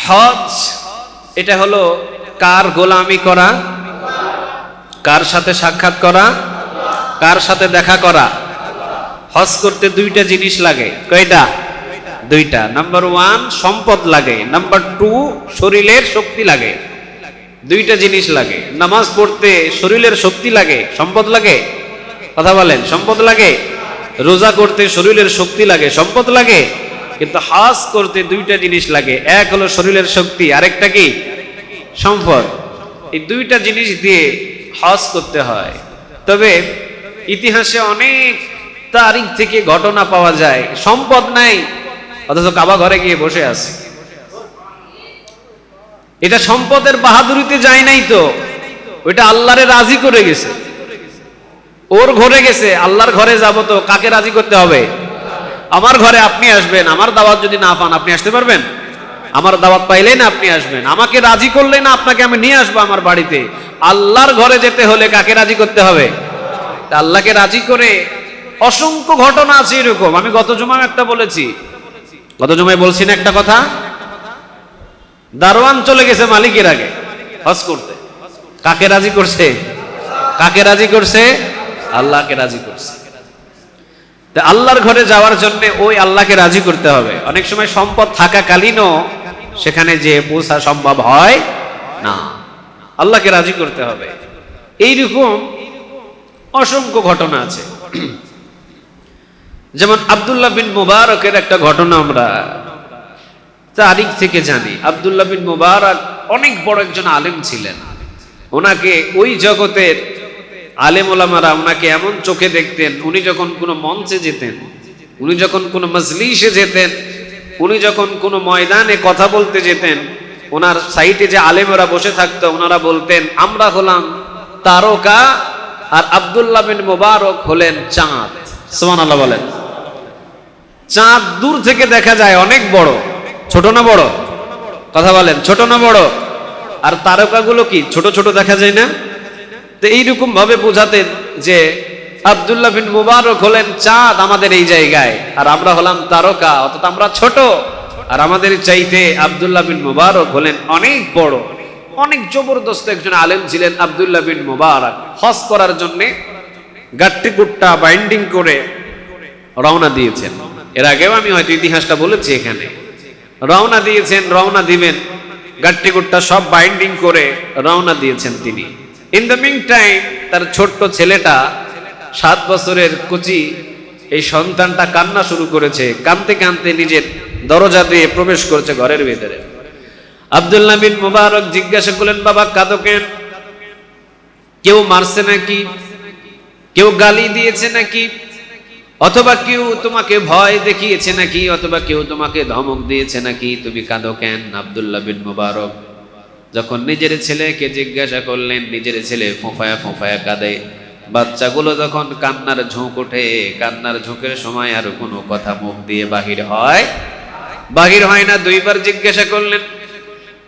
হজ এটা হলো কার গোলামি করা, কার সাথে সাক্ষাৎ করা, কার সাথে দেখা করা। হজ করতে দুইটা জিনিস লাগে। কয়টা? দুইটা। নাম্বার 1 সম্পদ লাগে, নাম্বার 2 শরীরের শক্তি লাগে। দুইটা জিনিস লাগে। নামাজ পড়তে শরীরের শক্তি লাগে, সম্পদ লাগে। কথা বলেন, সম্পদ লাগে। রোজা করতে শরীরের শক্তি লাগে, সম্পদ লাগে। কিন্তু হজ করতে দুইটা জিনিস লাগে, এক হলো শরীরের শক্তি, আরেকটা কি? সম্পদ। এই দুইটা জিনিস দিয়ে হজ করতে হয়। তবে ইতিহাসে অনেক তারিখ থেকে ঘটনা পাওয়া যায়, সম্পদ নাই অথচ কাবা ঘরে গিয়ে বসে আছে। এটা সম্পদের বাহাদুরিতে যায় নাই তো, ওইটা আল্লাহরে রাজি করে গেছে। ওর ঘরে গেছে, আল্লাহর ঘরে যাব তো কাকে রাজি করতে হবে? আমার ঘরে আপনি আসবেন, আমার দাওয়াত যদি না পান আপনি আসতে পারবেন? আমার দাওয়াত পাইলেই না আপনি আসবেন, আমাকে রাজি করলেই না আপনাকে আমি নিয়ে আসবো আমার বাড়িতে। আল্লাহর ঘরে যেতে হলে কাকে রাজি করতে হবে? আল্লাহকে রাজি করে অসংখ্য ঘটনা আছে এরকম। আমি গত জুমায় একটা বলেছি, গত জুমায় বলছি না একটা কথা, দারোয়ান চলে গেছে মালিকের আগে হজ করতে। কাকে রাজি করছে? কাকে রাজি করছে? আল্লাহকে রাজি করছে। আল্লাহর ঘরে যাওয়ার জন্য ওই আল্লাহকে রাজি করতে হবে। অনেক সময় সম্পদ থাকাকালীনও সেখানে যে পৌঁছা সম্ভব হয় না, আল্লাহকে রাজি করতে হবে। এইরকম অসংখ্য ঘটনা আছে। যেমন আব্দুল্লাহ বিন মুবারকের একটা ঘটনা আমরা তারিখ থেকে জানি। আব্দুল্লাহ বিন মুবারক অনেক বড় একজন আলেম ছিলেন। ওনাকে ওই জগতের আলেম ওলামারা ওনাকে এমন চোখে দেখতেন, উনি যখন কোনো মঞ্চে যেতেন, উনি যখন কোনো মজলিসে যেতেন, উনি যখন কোনো ময়দানে কথা বলতে যেতেন, ওনার সাইটে যে আলেমরা বসে থাকতো ওনারা বলতেন আমরা হলাম তারকা আর আব্দুল্লাহ বিন মুবারক হলেন চাঁদ। সুবহানাল্লাহ বলেন। চাঁদ দূর থেকে দেখা যায় অনেক বড়, ছোট না বড়? কথা বলেন, ছোট না বড়? আর তারকাগুলো কি ছোট ছোট দেখা যায় না? তো এইরকম ভাবে বোঝাতেন যে আব্দুল্লাহ বিন মুবারক হলেন চাঁদ আমাদের এই জায়গায়, আর আমরা হলাম তারকা, অর্থাৎ আমরা ছোট, আর আমাদের চাইতে আব্দুল্লাহ বিন মুবারক হলেন অনেক বড়। অনেক জবরদস্ত একজন আলেম ছিলেন আব্দুল্লাহ বিন মুবারক। হজ করার জন্য গাট্টি গুট্টা বাইন্ডিং করে রওনা দিয়েছেন। এর আগেও আমি হয়তো ইতিহাসটা বলেছি এখানে। রওনা দিয়েছেন, রওনা দিবেন, গাট্টি গুট্টা সব বাইন্ডিং করে রওনা দিয়েছেন তিনি। ইন দ্য মিন টাইম তার ছোট্ট ছেলেটা 7 বছরের কুচি এই সন্তানটা কান্না শুরু করেছে। কাঁদতে কাঁদতে নিজের দরজা দিয়ে প্রবেশ করছে ঘরের ভিতরে। আব্দুল্লাহ বিন মুবারক জিজ্ঞাসা করলেন বাবা কাঁদো কেন? কেউ মারছে নাকি? কেউ গালি দিয়েছে নাকি? অথবা কেউ তোমাকে ভয় দেখিয়েছে নাকি? অথবা কেউ তোমাকে ধমক দিয়েছে নাকি? তুমি কাঁদো কেন? আব্দুল্লাহ বিন মুবারক যখন নিজের ছেলেকে জিজ্ঞাসা করলেন, নিজের ছেলে ফোঁফায়া ফোঁফায়া কাঁদে। বাচ্চাগুলো যখন কান্নার ঝোঁক ওঠে, কান্নার ঝোঁকের সময় আর কোনো কথা মুখ দিয়ে বাহির হয়? বাহির হয় না। 2 বার জিজ্ঞাসা করলেন,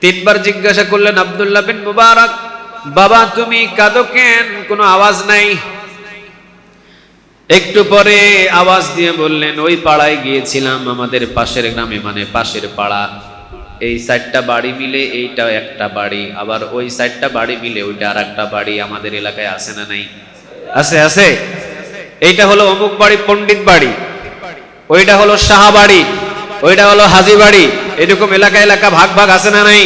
3 বার জিজ্ঞাসা করলেন আব্দুল্লাহ বিন মুবারক বাবা তুমি কাঁদো কেন? কোনো আওয়াজ নাই। একটু পরে আওয়াজ দিয়ে বললেন ওই পাড়ায় গিয়েছিলাম, আমাদের পাশের গ্রামে, মানে পাশের পাড়া, এই 4টা বাড়ি মিলে এইটা একটা বাড়ি, আবার ওই 4টা বাড়ি মিলে ওইটা আর একটা বাড়ি। আমাদের এলাকায় আছে না নাই? আছে, আছে। এইটা হলো অমুক বাড়ি, পণ্ডিত বাড়ি, ওইটা হলো শাহ বাড়ি, ওইটা হলো হাজি বাড়ি। এরকম এলাকা এলাকা ভাগ ভাগ আছে না নাই?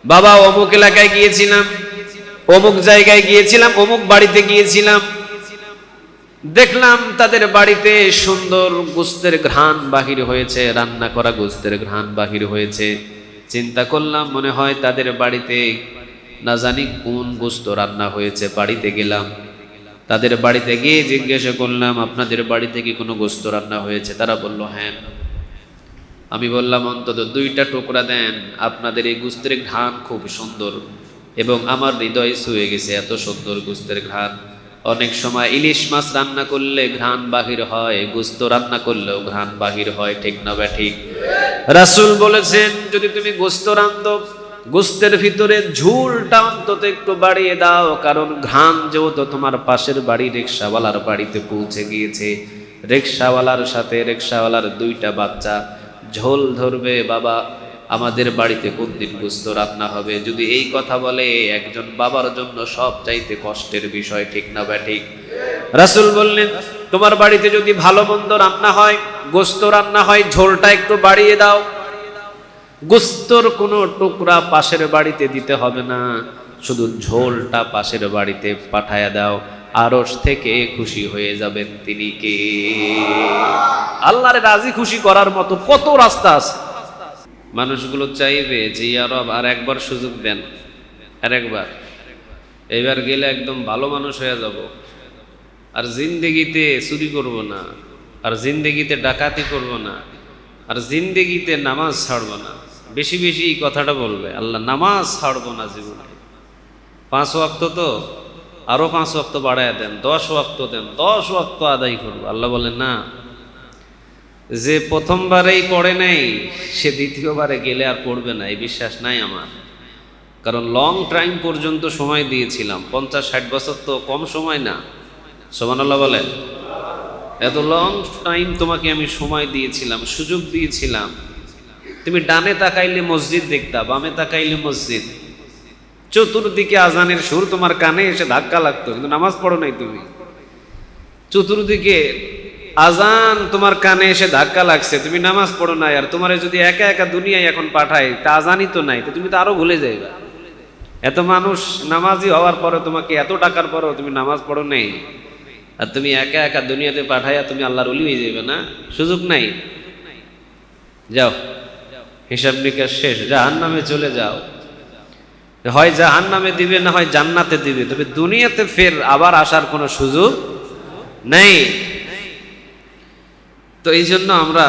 বাবা অমুক এলাকায় গিয়েছিলাম, অমুক জায়গায় গিয়েছিলাম, অমুক বাড়িতে গিয়েছিলাম, দেখলাম তাদের বাড়িতে সুন্দর গোশতের ঘ্রাণ বাহির হয়েছে, রান্না করা গোশতের ঘ্রাণ বাহির হয়েছে। চিন্তা করলাম মনে হয় তাদের বাড়িতে না জানি কোন গোশত রান্না হয়েছে। বাড়িতে গেলাম, তাদের বাড়িতে গিয়ে জিজ্ঞাসা করলাম আপনাদের বাড়িতে কি কোনো গোশত রান্না হয়েছে? তারা বলল হ্যাঁ। আমি বললাম অন্তত 2টা টুকরা দেন, আপনাদের এই গোশতের ঘ্রাণ খুব সুন্দর এবং আমার হৃদয় ছুঁয়ে গেছে, এত সুন্দর গোশতের ঘ্রাণ। অনেক সময় ইলিশ মাছ রান্না করলে ঘ্রাণ বাহির হয়, গোশত রান্না করলেও ঘ্রাণ বাহির হয়, ঠিক না ঠিক? রাসূল বলেছেন যদি তুমি গোশত রান্ধো, গোশতের ভিতরে ঝোলটা অন্তত একটু বাড়িয়ে দাও, কারণ ঘ্রাণ যেহেতু তোমার পাশের বাড়ি রিকশাওয়ালার বাড়িতে পৌঁছে গিয়েছে, রিকশাওয়ালার সাথে রিকশাওয়ালার 2টা বাচ্চা ঝোল ধরবে বাবা, আমাদের বাড়িতে কোন দিন গোস্ত রান্না হবে। যদি এই কথা বলে একজন বাবার জন্য সব চাইতে কষ্টের বিষয়, ঠিক না ব্যাঠিক? রাসূল বললেন, তোমার বাড়িতে যদি ভালো মন্দ রান্না হয়, গোস্ত রান্না হয়, ঝোলটা একটু বাড়িয়ে দাও। গোস্তর কোনো টুকরা পাশের বাড়িতে দিতে হবে না, শুধু ঝোলটা পাশের বাড়িতে পাঠায়া দাও। আরশ থেকে খুশি হয়ে যাবেন তিনি কে? আল্লাহরে রাজি খুশি করার মতো কত রাস্তা আছে। মানুষগুলো চাইবে যে ইয়া রব আর একবার সুযোগ দেন, আর একবার, এইবার গেলে একদম ভালো মানুষ হয়ে যাব, আর জিন্দেগিতে চুরি করব না, আর জিন্দেগিতে ডাকাতি করব না, আর জিন্দেগিতে নামাজ ছাড়ব না। বেশি বেশি এই কথাটা বলবে, আল্লাহ নামাজ ছাড়ব না জীবনে। 5 ওয়াক্ত তো আরো 5 ওয়াক্ত বাড়ায় দেন, 10 ওয়াক্ত দেন, 10 ওয়াক্ত আদায় করবো। আল্লাহ বলেন না, যে প্রথমবারেই পড়ে নাই সে দ্বিতীয়বারে গেলে আর পড়বে না, এই বিশ্বাস নাই আমার। কারণ লং টাইম পর্যন্ত সময় দিয়েছিলাম, 50-60 বছর তো কম সময় না। সুবহানাল্লাহ বলেন। এত লং টাইম তোমাকে আমি সময় দিয়েছিলাম, সুযোগ দিয়েছিলাম। তুমি ডানে তাকাইলে মসজিদ দেখতা, বামে তাকাইলে মসজিদ, চতুর্দিকে আজানের সুর তোমার কানে এসে ধাক্কা লাগতো, কিন্তু নামাজ পড়ো নাই তুমি। চতুর্দিকে আজান তোমার কানে এসে ধাক্কা লাগছে, তুমি নামাজ পড়ো নাই। আর তোমার যদি একা একা দুনিয়ায় এখন পাঠায়, তা আজানই তো নাই, তো তুমি তো আরো ভুলে যাইবা। এত মানুষ নামাজি হওয়ার পরে, তোমাকে এত টাকার পরেও তুমি নামাজ পড়ো নেই, আর তুমি একা একা দুনিয়াতে পাঠাইয়া তুমি আল্লাহর ওলি হয়ে যাবে না? সুযোগ নাই। যাও, হিসাব নিকাশ শেষ, জাহান্নামে চলে যাও। হয় জাহান্নামে দিবে, না হয় জান্নাতে দিবে, তবে দুনিয়াতে ফের আবার আসার কোনো সুযোগ নেই। তো এই জন্য আমরা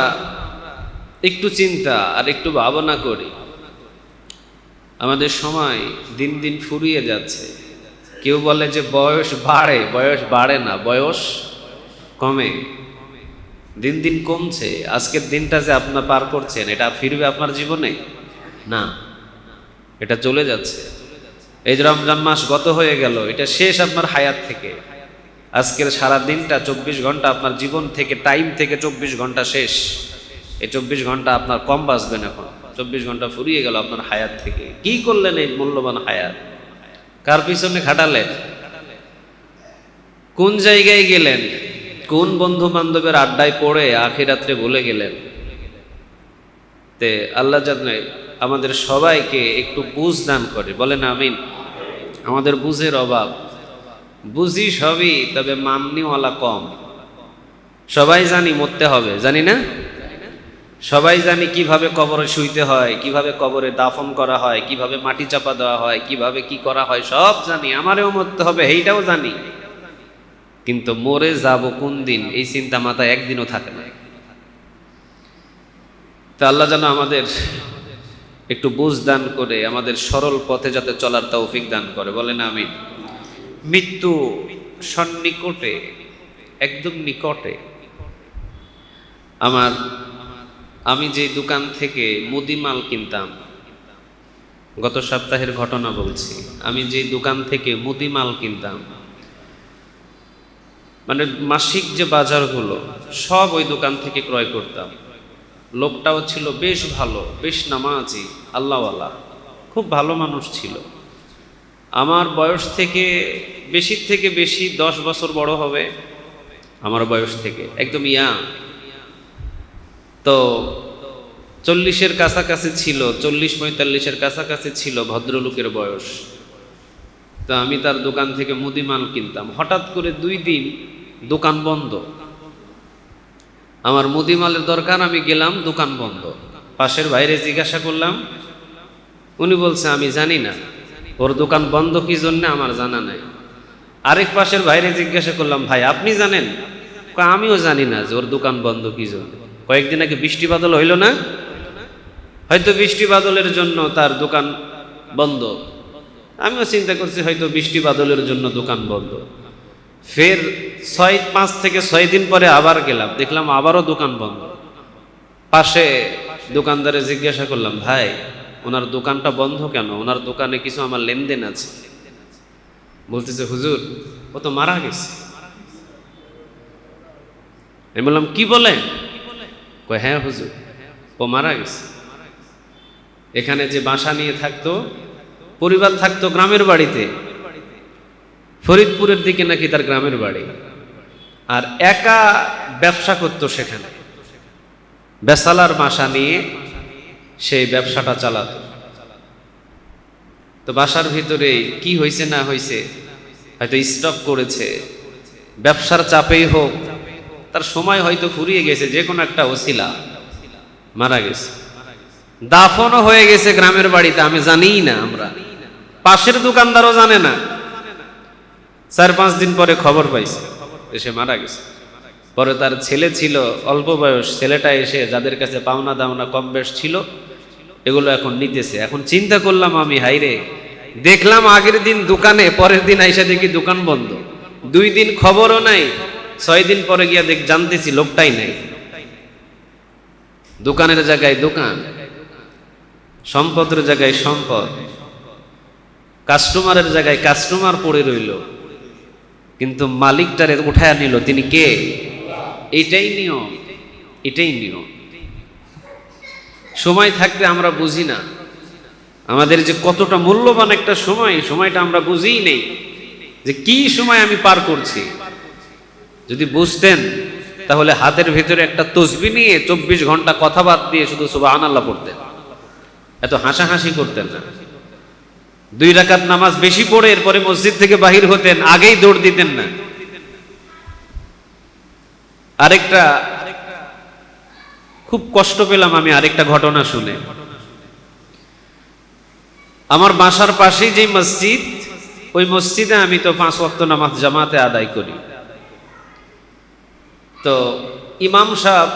একটু চিন্তা আর একটু ভাবনা করি। আমাদের সময় দিন দিন ফুরিয়ে যাচ্ছে। কেউ বলে যে বয়স বাড়ে, বয়স বাড়ে না, বয়স কমে। দিন দিন কমছে। আজকের দিনটা যে আপনার পার করছেন, এটা ফিরবে আপনার জীবনে না, এটা চলে যাচ্ছে। এই যে রমজান মাস গত হয়ে গেল, এটা শেষ আপনার হায়াত থেকে। আজকের সারা দিনটা 24 ঘন্টা আপনার জীবন থেকে, টাইম থেকে 24 ঘন্টা শেষ। এই 24 ঘন্টা আপনার কম বাঁচবেন এখন। 24 ঘন্টা ফুরিয়ে গেল আপনার হায়াত থেকে। কি করলেন এই মূল্যবান হায়াত? কার পিছনে খাটালেন? কোন জায়গায় গেলেন? কোন বন্ধু বান্ধবের আড্ডায় পড়ে আখিরাতে ভুলে গেলেন? তে আল্লাহ জানে আমাদের সবাইকে একটু বুঝ দান করে, বলেন আমিন। আমাদের বুঝের অভাব, বুঝি সবই, তবে মাননিওয়ালা কম। সবাই জানি মরতে হবে, জানি না? সবাই জানি কিভাবে কবরে শুইতে হয়, কিভাবে কবরে দাফন করা হয়, কিভাবে মাটি চাপা দেওয়া হয়, কিভাবে কি করা হয়, সব জানি। আমারও মরতে হবে, এইটাও জানি। কিন্তু মরে যাব কোন দিন, এই চিন্তা মাথায় একদিনও থাকে না। তা আল্লাহ যেন আমাদের একটু বুঝ দান করে, আমাদের সরল পথে যাতে চলার তৌফিক দান করে, বলেন আমিন। মৃত্যু সন্নিকটে, একদম নিকটে। আমি যে দোকান থেকে মুদিমাল কিনতাম, গত সপ্তাহের ঘটনা বলছি। আমি যে দোকান থেকে মুদিমাল কিনতাম, মানে মাসিক যে বাজারগুলো সব ওই দোকান থেকে ক্রয় করতাম। লোকটাও ছিল বেশ ভালো, বেশ নামাজি, আল্লাহওয়ালা, খুব ভালো মানুষ ছিল। আমার বয়স থেকে বেশি 10 বছর বড় হবে আমার বয়স থেকে, একদম ইয়াং। তো 40-এর কাছাকাছি ছিল, 40-45-এর কাছাকাছি ছিল ভদ্রলোকের বয়স। তো আমি তার দোকান থেকে মুদিমাল কিনতাম। হঠাৎ করে 2 দিন দোকান বন্ধ। আমার মুদিমালের দরকার, আমি গেলাম, দোকান বন্ধ। পাশের বাইরে জিজ্ঞাসা করলাম, উনি বলছে আমি জানি না, ওর দোকান বন্ধ কি জন্য আমার জানা নাই। আরেক পাশের বাইরে জিজ্ঞাসা করলাম, ভাই আপনি জানেন? আমিও জানি না যে ওর দোকান বন্ধ কি জন্য। কয়েকদিন আগে বৃষ্টি বাদল হইল না, হয়তো বৃষ্টি বাদলের জন্য তার দোকান বন্ধ। আমিও চিন্তা করছি হয়তো বৃষ্টি বাদলের জন্য দোকান বন্ধ। ফের 5 থেকে 6 দিন পরে আবার গেলাম, দেখলাম আবারও দোকান বন্ধ। পাশে দোকানদারে জিজ্ঞাসা করলাম, ভাই ওনার দোকানটা বন্ধ কেন? ওনার দোকানে কিছু আমার লেনদেন আছে। বলতেছে, হুজুর ও তো মারা গেছে। আমি বললাম, কি বলেন? কয়, হ্যাঁ হুজুর, ও মারা গেছে। এখানে যে বাসা নিয়ে থাকতো, পরিবার থাকতো গ্রামের বাড়িতে, ফরিদপুরের দিকে নাকি তার গ্রামের বাড়ি, আর একা ব্যবসা করতো সেখানে, বেসালার বাসা নিয়ে সেই ব্যবসাটা চালাতো। তো বাসার ভিতরে কি হয়েছে না হয়েছে, হয়তো স্টক করেছে, ব্যবসার চাপেই হোক, তার সময় হয়তো ফুরিয়ে গেছে, যে কোনো একটা ওসিলা মারা গেছে, দাফনও হয়ে গেছে গ্রামের বাড়িতে, আমি জানিই না, আমরা পাশের দোকানদারও জানে না। 4-5 দিন পরে খবর পাইছে এসে মারা গেছে। পরে তার ছেলে ছিল অল্প বয়স, ছেলেটা এসে যাদের কাছে পাওনা দাওনা কম বেশ ছিল এগুলো এখন নিতেছে। এখন চিন্তা করলাম আমি, হাইরে, দেখলাম আগের দিন দোকানে, পরের দিন আইসা দেখি দোকান বন্ধ, 2 দিন খবরও নাই, 6 দিন পরে গিয়া জানতেছি লোকটাই নাই। দোকানের জায়গায় দোকান, সম্পদের জায়গায় সম্পদ, কাস্টমারের জায়গায় কাস্টমার পড়ে রইল, কিন্তু মালিকটারে উঠায় নিল, তিনি কে? এটাই নিয়ম, এটাই নিয়ম। সময় থাকতে আমরা বুঝি না আমাদের যে কতটা মূল্যবান একটা সময়, সময়টা আমরা বুঝিই নেই যে কি সময় আমি পার করছি। যদি বুঝতেন তাহলে হাতের ভিতরে একটা তসবিহ নিয়ে 24 ঘন্টা কথা বাদ দিয়ে শুধু সুবহানাল্লাহ পড়তেন, এত হাসাহাসি করতেন না। 2 রাকাত নামাজ বেশি পড়ে এরপরে মসজিদ থেকে বাহির হতেন, আগেই দৌড় দিতেন না। আরেকটা খুব কষ্ট পেলাম আমি আরেকটা ঘটনা শুনে। আমার বাসার পাশেই যে মসজিদ, ওই মসজিদে আমি তো 5 ওয়াক্ত নামাজ জামাতে আদায় করি। তো ইমাম সাহেব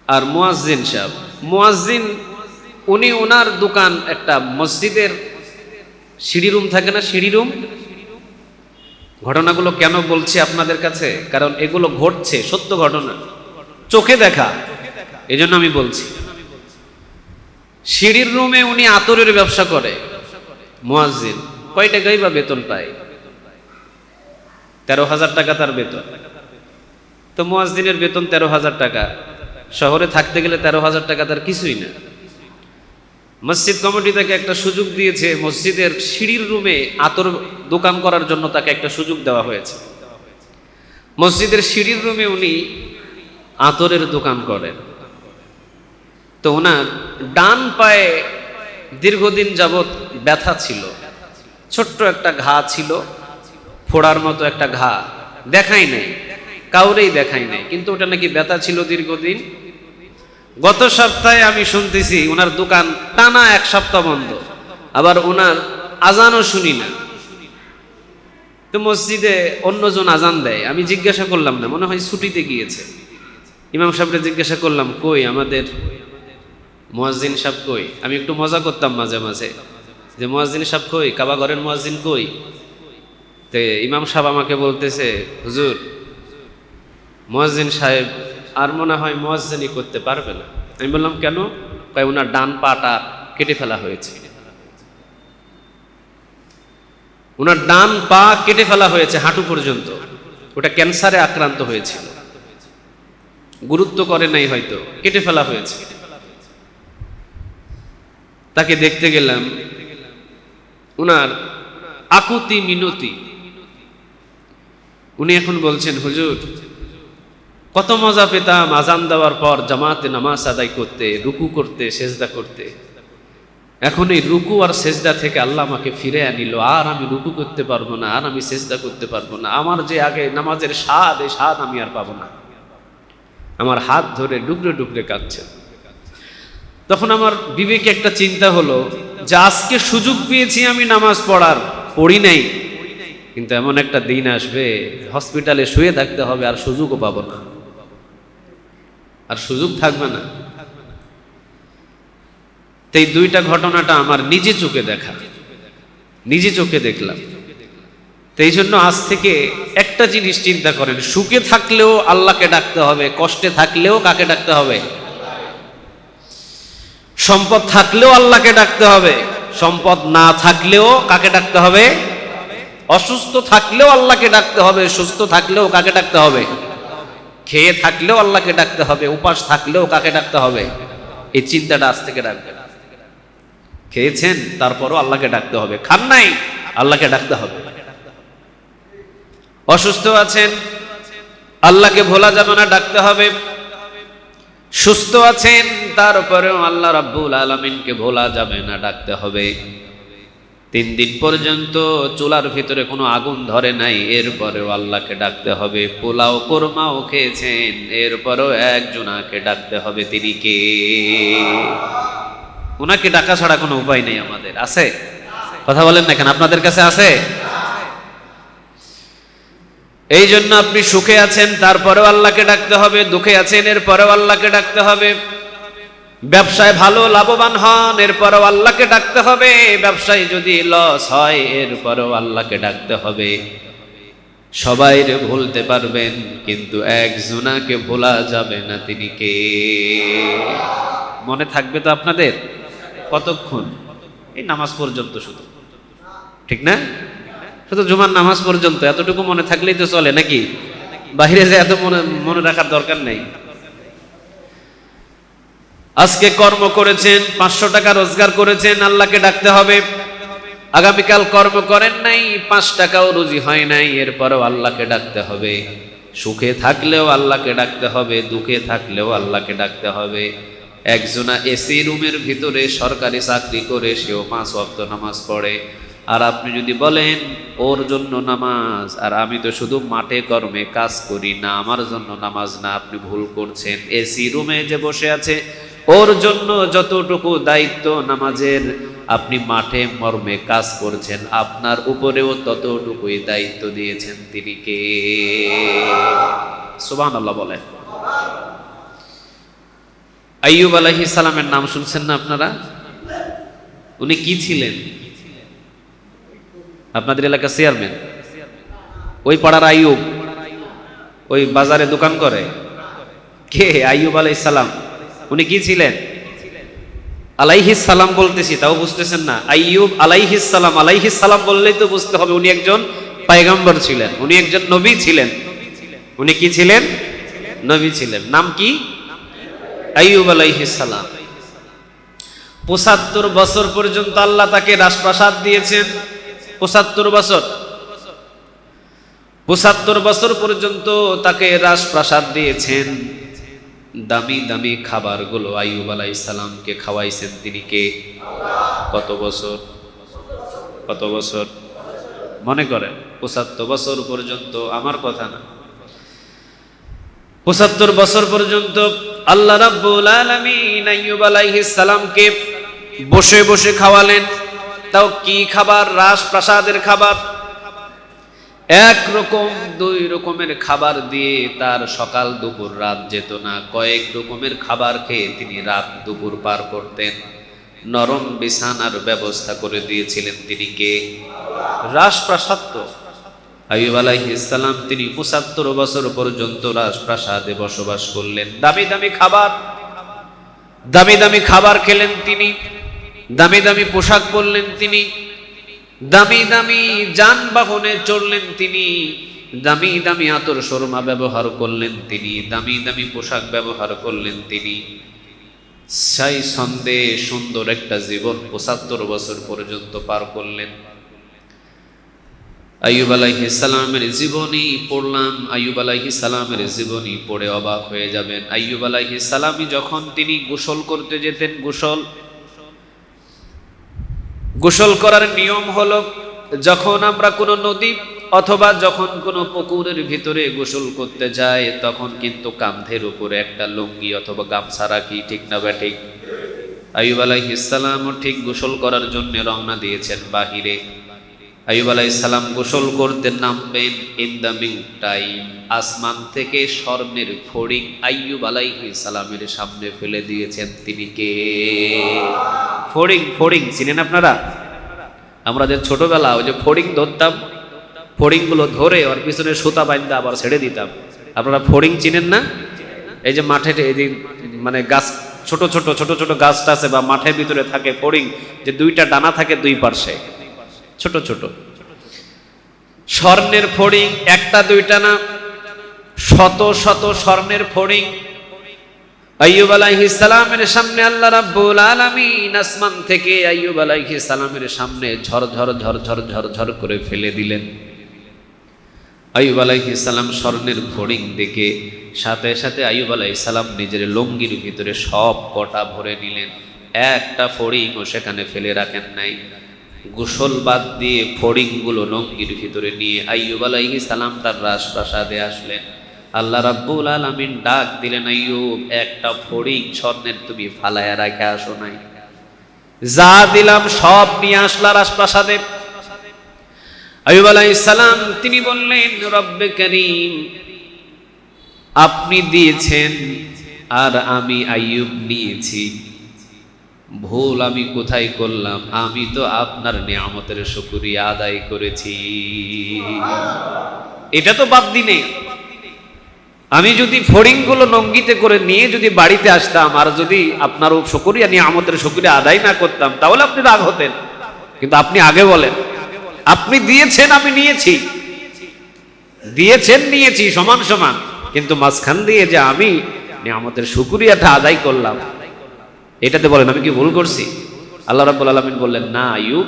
আর মুয়াজ্জিন সাহেব, মুয়াজ্জিন উনি ওনার দোকান, একটা মসজিদের সিঁড়ি রুম থাকে না, সিঁড়ি রুম। ঘটনাগুলো কেন বলছি আপনাদের কাছে, কারণ এগুলো ঘটছে, সত্য ঘটনা, চোখে দেখা, এজন্য আমি বলছি। সিঁড়ির রুমে উনি আতরের ব্যবসা করে মুয়াজ্জিন। কয় টাকাই বা বেতন পায়? 13,000 টাকা তার বেতন। তো মুয়াজ্জিনের বেতন 13,000 টাকা, শহরে থাকতে গেলে 13,000 টাকা তার কিছুই না। মসজিদ কমিটি তাকে একটা সুযোগ দিয়েছে, মসজিদের সিঁড়ির রুমে আতর দোকান করার জন্য তাকে একটা সুযোগ দেওয়া হয়েছে। মসজিদের সিঁড়ির রুমে উনি আতরের দোকান করেন। তো ওনার ডান পায়ে দীর্ঘদিন যাবৎ ব্যথা ছিল, ছোট্ট একটা ঘা ছিল, ফোড়ার মতো একটা ঘা, দেখাই নাই, কাউরেই দেখাই নাই, কিন্তু ওটা নাকি ব্যথা ছিল দীর্ঘদিন। গত সপ্তাহে আমি শুনতেছি ওনার দোকান টানা 1 সপ্তাহ বন্ধ, আবার ওনার আজানও শুনি না। তো মসজিদে অন্যজন আজান দেয়, আমি জিজ্ঞাসা করলাম না, মনে হয় ছুটিতে গিয়েছে। ইমাম সাহেবকে জিজ্ঞাসা করলাম, কই আমাদের মুয়াজ্জিন সাহেব কই? আমি একটু মজা করতাম মাঝে মাঝে যে মুয়াজ্জিন সাহেব কই, কাবা ঘরের মুয়াজ্জিন কই? তে ইমাম সাহেব আমাকে বলতেছে, হুজুর মুয়াজ্জিন সাহেব আর মনে হয় মুয়াজ্জিনই করতে পারবে না। আমি বললাম কেন? কয় ওনার ডান পাটা কেটে ফেলা হয়েছে। ওনার ডান পা কেটে ফেলা হয়েছে হাঁটু পর্যন্ত, ওটা ক্যান্সারে আক্রান্ত হয়েছিল, গুরুত্ব করে নাই হয়তো, কেটে ফেলা হয়েছে। তাকে দেখতে গেলাম, উনার আকুতি মিনতি, উনি এখন বলছেন, হুজুর কত মজা পেতাম আজান দেওয়ার পর জামাতে নামাজ আদায় করতে, রুকু করতে, সেজদা করতে। এখন এই রুকু আর সেজদা থেকে আল্লাহ আমাকে ফিরে আনিল, আর আমি রুকু করতে পারবো না, আর আমি সেজদা করতে পারবো না। আমার যে আগে নামাজের স্বাদ, এই স্বাদ আমি আর পাবো না। আমার হাত ধরে ডুকরে ডুকরে কাঁদছে। তখন আমার বিবেকে একটা চিন্তা হলো যে আজকে সুযোগ পেয়েছি আমি নামাজ পড়ার, পড়ি নাই, কিন্তু এমন একটা দিন আসবে হসপিটালে শুয়ে থাকতে হবে, আর সুযোগও পাবো না, আর সুযোগ থাকবে না। তো এই 2টা ঘটনাটা আমার নিজে চোখে দেখা, নিজে চোখে দেখলাম। তো এই জন্য আজ থেকে একটা জিনিস চিন্তা করেন, সুখে থাকলেও আল্লাহকে ডাকতে হবে, কষ্টে থাকলেও কাকে ডাকতে হবে? সম্পদ থাকলেও আল্লাহকে ডাকতে হবে, সম্পদ না থাকলেও কাকে ডাকতে হবে? অসুস্থ থাকলেও আল্লাহকে ডাকতে হবে, সুস্থ থাকলেও কাকে ডাকতে হবে? খেয়ে থাকলেও আল্লাহকে ডাকতে হবে, উপাস থাকলেও কাকে ডাকতে হবে? এই চিন্তাটা আজ থেকে রাখবেন। খেয়েছেন, তারপরও আল্লাহকে ডাকতে হবে। খান নাই, আল্লাহকে ডাকতে হবে। অসুস্থ আছেন, আল্লাহকে ভোলা যাবে না, ডাকতে হবে। সুস্থ আছেন, তারপরেও আল্লাহ রাব্বুল আলামিনকে ভোলা যাবে না, ডাকতে হবে। 3 দিন পর্যন্ত চুলার ভিতরে কোনো আগুন ধরে নাই, এরপরেও আল্লাহকে ডাকতে হবে। পোলাও কোরমাও খেয়েছেন, এরপরেও একজনাকে ডাকতে হবে। তিনি কে? ওনাকে ডাকা ছাড়া কোনো উপায় নেই আমাদের। আছে? কথা বলেন না কেন? আপনাদের কাছে আছে? এই জন্য আপনি সুখে আছেন, তারপরেও আল্লাহকে ডাকতে হবে। দুঃখে আছেন, এরপরেও আল্লাহকে ডাকতে হবে। ব্যবসায় ভালো লাভবান হন, এরপরেও আল্লাহকে ডাকতে হবে। ব্যবসায় যদি লস হয়, এরপরেও আল্লাহকে ডাকতে হবে। সবাইরে ভুলতে পারবেন, কিন্তু একজনাকে ভোলা যাবে না। তিনি কে? মনে থাকবে তো আপনাদের? কতক্ষণ? এই নামাজ পর্যন্ত শুধু, ঠিক না? শুধু জুমার নামাজ পর্যন্ত এতটুকু মনে থাকলেই তো চলে নাকি? বাহিরে যে এত মনে রাখার দরকার নেই। আজকে কর্ম করেছেন, 500 টাকা রোজগার করেছেন, আল্লাহকে ডাকতে হবে। আগামীকাল কর্ম করেন নাই, 5 টাকাও রুজি হয় নাই, এরপরেও আল্লাহকে ডাকতে হবে। সুখে থাকলেও আল্লাহকে ডাকতে হবে, দুঃখে থাকলেও আল্লাহকে ডাকতে হবে। একজনা এসি রুমের ভিতরে সরকারি চাকরি করে, সেও 5 ওয়াক্ত নামাজ পড়ে। আর আপনি যদি বলেন ওর জন্য নামাজ, আর আমি তো শুধু মাঠে কর্মে কাজ করি, না আমার জন্য নামাজ না, আপনি ভুল করছেন। এসি রুমে যে বসে আছে, ওর জন্য যতটুকু দায়িত্ব নামাজের, আপনি মাঠে মর্মে কাজ করছেন, আপনার উপরেও ততটুকুই দায়িত্ব দিয়েছেন। তিনি কে? সুবহানাল্লাহ বলেন। আইয়ুব আলাইহিস সালামের নাম শুনছেন না আপনারা? উনি কি ছিলেন? আপনাদের এলাকার চেয়ারম্যান, ওই পাড়ার আইয়ুব, ওই বাজারে দোকান করে, কে? আইয়ুব আলাইহিস সালাম। উনি কি ছিলেন? আলাইহিস সালাম বলতেছি, তাও বুঝতেছেন না? আইয়ুব আলাইহিস সালাম, আলাইহিস সালাম বললেই তো বুঝতে হবে উনি একজন পয়গম্বর ছিলেন, উনি একজন নবী ছিলেন। উনি কি ছিলেন? নবী ছিলেন। নাম কি? আইয়ুব আলাইহিস সালাম। 75 বছর পর্যন্ত আল্লাহ তাকে রাজপ্রাসাদ দিয়েছেন। 75 বছর, 75 বছর পর্যন্ত তাকে রাজপ্রাসাদ দিয়েছেন। দামি দামি খাবারগুলো আইয়ুব আলাইহিস সালামকে খাওয়াইছেন। তিনি কে? কত বছর? কত বছর মনে করেন? 75 বছর পর্যন্ত, আমার কথা না, 75 বছর পর্যন্ত আল্লাহ রাব্বুল আলামিন আইয়ুব আলাইহিস সালামকে বসে বসে খাওয়ালেন। তাও কি খাবার? রাজপ্রাসাদের খাবার। 1 রকম 2 রকমের খাবার দিয়ে তার সকাল দুপুর রাত যেত না। কয়েক রকমের খাবার খেয়ে তিনি রাত দুপুর পার করতেন। নরম বিছানার ব্যবস্থা করে দিয়েছিলেন। তিনি কে? রাজপ্রাসাদ। তো আইয়ুব আলাইহিস সালাম তিনি 75 বছর পর্যন্ত রাজপ্রাসাদে বসবাস করলেন। দামি দামি খাবার, দামি দামি খাবার খেলেন তিনি, দামি দামি পোশাক পরলেন তিনি, দামি দামি যানবাহনে চড়লেন তিনি, দামি দামি আতর সুরমা ব্যবহার করলেন তিনি, দামি দামি পোশাক ব্যবহার করলেন তিনি। সেই ছন্দে সুন্দর একটা জীবন 75 বছর পর্যন্ত পার করলেন। আইয়ুব আলাইহিস সালামের জীবনী পড়লাম, আইয়ুব আলাইহিস সালামের জীবনী পড়ে অবাক হয়ে যাবেন। আইয়ুব আলাইহিস সালামই যখন তিনি গোসল করতে যেতেন, গোসল করার নিয়ম হলো, যখন আমরা কোনো নদী অথবা যখন কোনো পুকুরের ভিতরে গোসল করতে যাই, তখন কিন্তু কাঁধের উপরে একটা লুঙ্গি অথবা গামছা রাখি, ঠিক না ব্যাঠিক? আইয়ুব আলাইহিস সালামও ঠিক গোসল করার জন্য রওনা দিয়েছেন বাহিরে। আইয়ুব আলাইহিস সালাম গোসল করতে নামবেন, ইন দ্য মিন টাইম আসমান থেকে স্বর্ণের ফড়িং আইয়ুব আলাইহিস সালামের সামনে ফেলে দিয়েছেন। তিনি কে? ফড়িং। ফড়িং চিনেন আপনারা? আমরা যে ছোটবেলা ওই যে ফড়িং ধরতাম, ফড়িংগুলো ধরে ওর পিছনে সুতা বাঁধা আবার ছেড়ে দিতাম। আপনারা ফড়িং চিনেন না? এই যে মাঠে মানে গাছ, ছোট ছোট ছোট ছোট গাছটা আছে বা মাঠের ভিতরে থাকে ফড়িং, যে 2টা ডানা থাকে 2 পার্শ্বে, ছোট ছোট স্বর্ণের ফড়িং। 1টা 2টা না, শত শত স্বর্ণের ফড়িং আইয়ুব আলাইহিস সালামের সামনে আল্লাহ রাব্বুল আলামিন আসমান থেকে আইয়ুব আলাইহিস সালামের সামনে ঝরঝর ঝরঝর ঝরঝর করে ফেলে দিলেন। আইয়ুব আলাইহিস সালাম স্বর্ণের ফড়িং দেখে সাথে সাথে আইয়ুব আলাইহিস সালাম নিজের লুঙ্গির ভিতরে সব কটা ভরে নিলেন। একটা ফড়িংও সেখানে ফেলে রাখেন নাই। গোসল বাদ দিয়ে ফড়িংগুলো লুঙ্গির ভিতরে নিয়ে আইয়ুব আলাইহিস সালাম তার রাজপ্রাসাদে আসলেন। আল্লাহ রাব্বুল আলামিন ডাক দিলেন, আইয়ুব, একটা ফড়িং স্বর্ণের তুমি ফালায়া রাখে আসো নাই? যা দিলাম সব নিয়ে আসলা রাজপ্রাসাদে। আইয়ুব আলাইহিস সালাম তিনি বললেন, রব্বে করিম, আপনি দিয়েছেন আর আমি আইয়ুব নিয়েছি, ভুল আমি কোথায় করলাম? আমি তো আপনার নিয়ামতের শুকরিয়া আদায় করেছি, এটা তো বাদ দিনে। আমি যদি ফড়িংগুলো লঙ্গিতে করে নিয়ে যদি বাড়িতে আসতাম আর যদি আপনার শুকরিয়া নিয়ামতের শুকরিয়া আদায় না করতাম, তাহলে আপনি রাগ হতেন। কিন্তু আপনি আগে বলেন, আপনি দিয়েছেন আমি নিয়েছি, দিয়েছেন নিয়েছি সমান সমান, কিন্তু মাঝখান দিয়ে যে আমি নিয়ামতের শুকরিয়াটা আদায় করলাম, এটাতে বলেন আমি কি ভুল করছি? আল্লাহ রাব্বুল আলামিন বললেন, না আইয়ুব,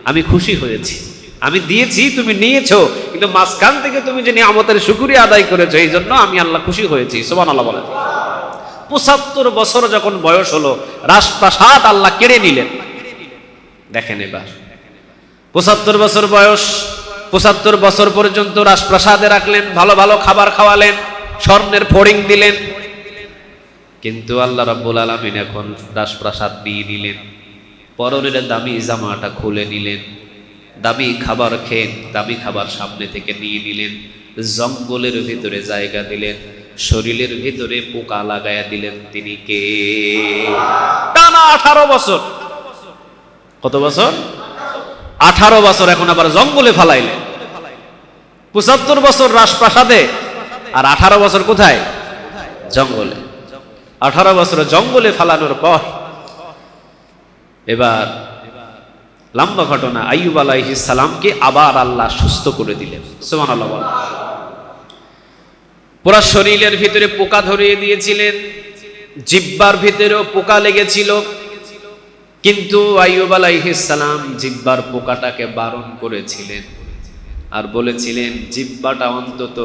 আমি খুশি হয়েছি, আমি দিয়েছি তুমি নিয়েছো, কিন্তু মাঝখান থেকে তুমি যে নিয়ামতের শুকরিয়া আদায় করেছো এই জন্য আমি আল্লাহ খুশি হয়েছি। সুবহানাল্লাহ বলেন। ৭৫ বছর যখন বয়স হলো, রাজপ্রাসাদ আল্লাহ কেড়ে নিলেন। দেখেন এবার ৭৫ বছর বয়স, ৭৫ বছর পর্যন্ত রাজপ্রাসাদে রাখলেন, ভালো ভালো খাবার খাওয়ালেন, স্বর্ণের ফড়িং দিলেন, কিন্তু আল্লাহ রাব্বুল আলামিন এখন রাজপ্রাসাদ নিয়ে নিলেন। পরনের দামি জামাটা খুলে নিলেন, দামি খাবার খেয়ে দামি খাবার সামনে থেকে নিয়ে নিলেন, জঙ্গলের ভিতরে জায়গা দিলেন, শরীরের ভিতরে পোকা লাগায়া দিলেন। তিনি কে? টানা 18 বছর। কত বছর? 18 বছর। এখন আবার জঙ্গলে ফালাইলেন। ৭৫ বছর রাজপ্রাসাদে আর 18 বছর কোথায়? জঙ্গলে। 18 বছর জঙ্গলে ফালানোর পর এবার লম্বা ঘটনা, আইয়ুব আলাইহিস সালামকে আবার আল্লাহ সুস্থ করে দিলেন। সুবহানাল্লাহ। পুরা শরীরের ভিতরে পোকা ধরিয়ে দিয়েছিলেন, জিহ্বার ভিতরেও পোকা লেগেছিল, কিন্তু আইয়ুব আলাইহিস সালাম জিহ্বার পোকাটাকে বারণ করেছিলেন আর বলেছিলেন, জিহ্বাটা অন্তত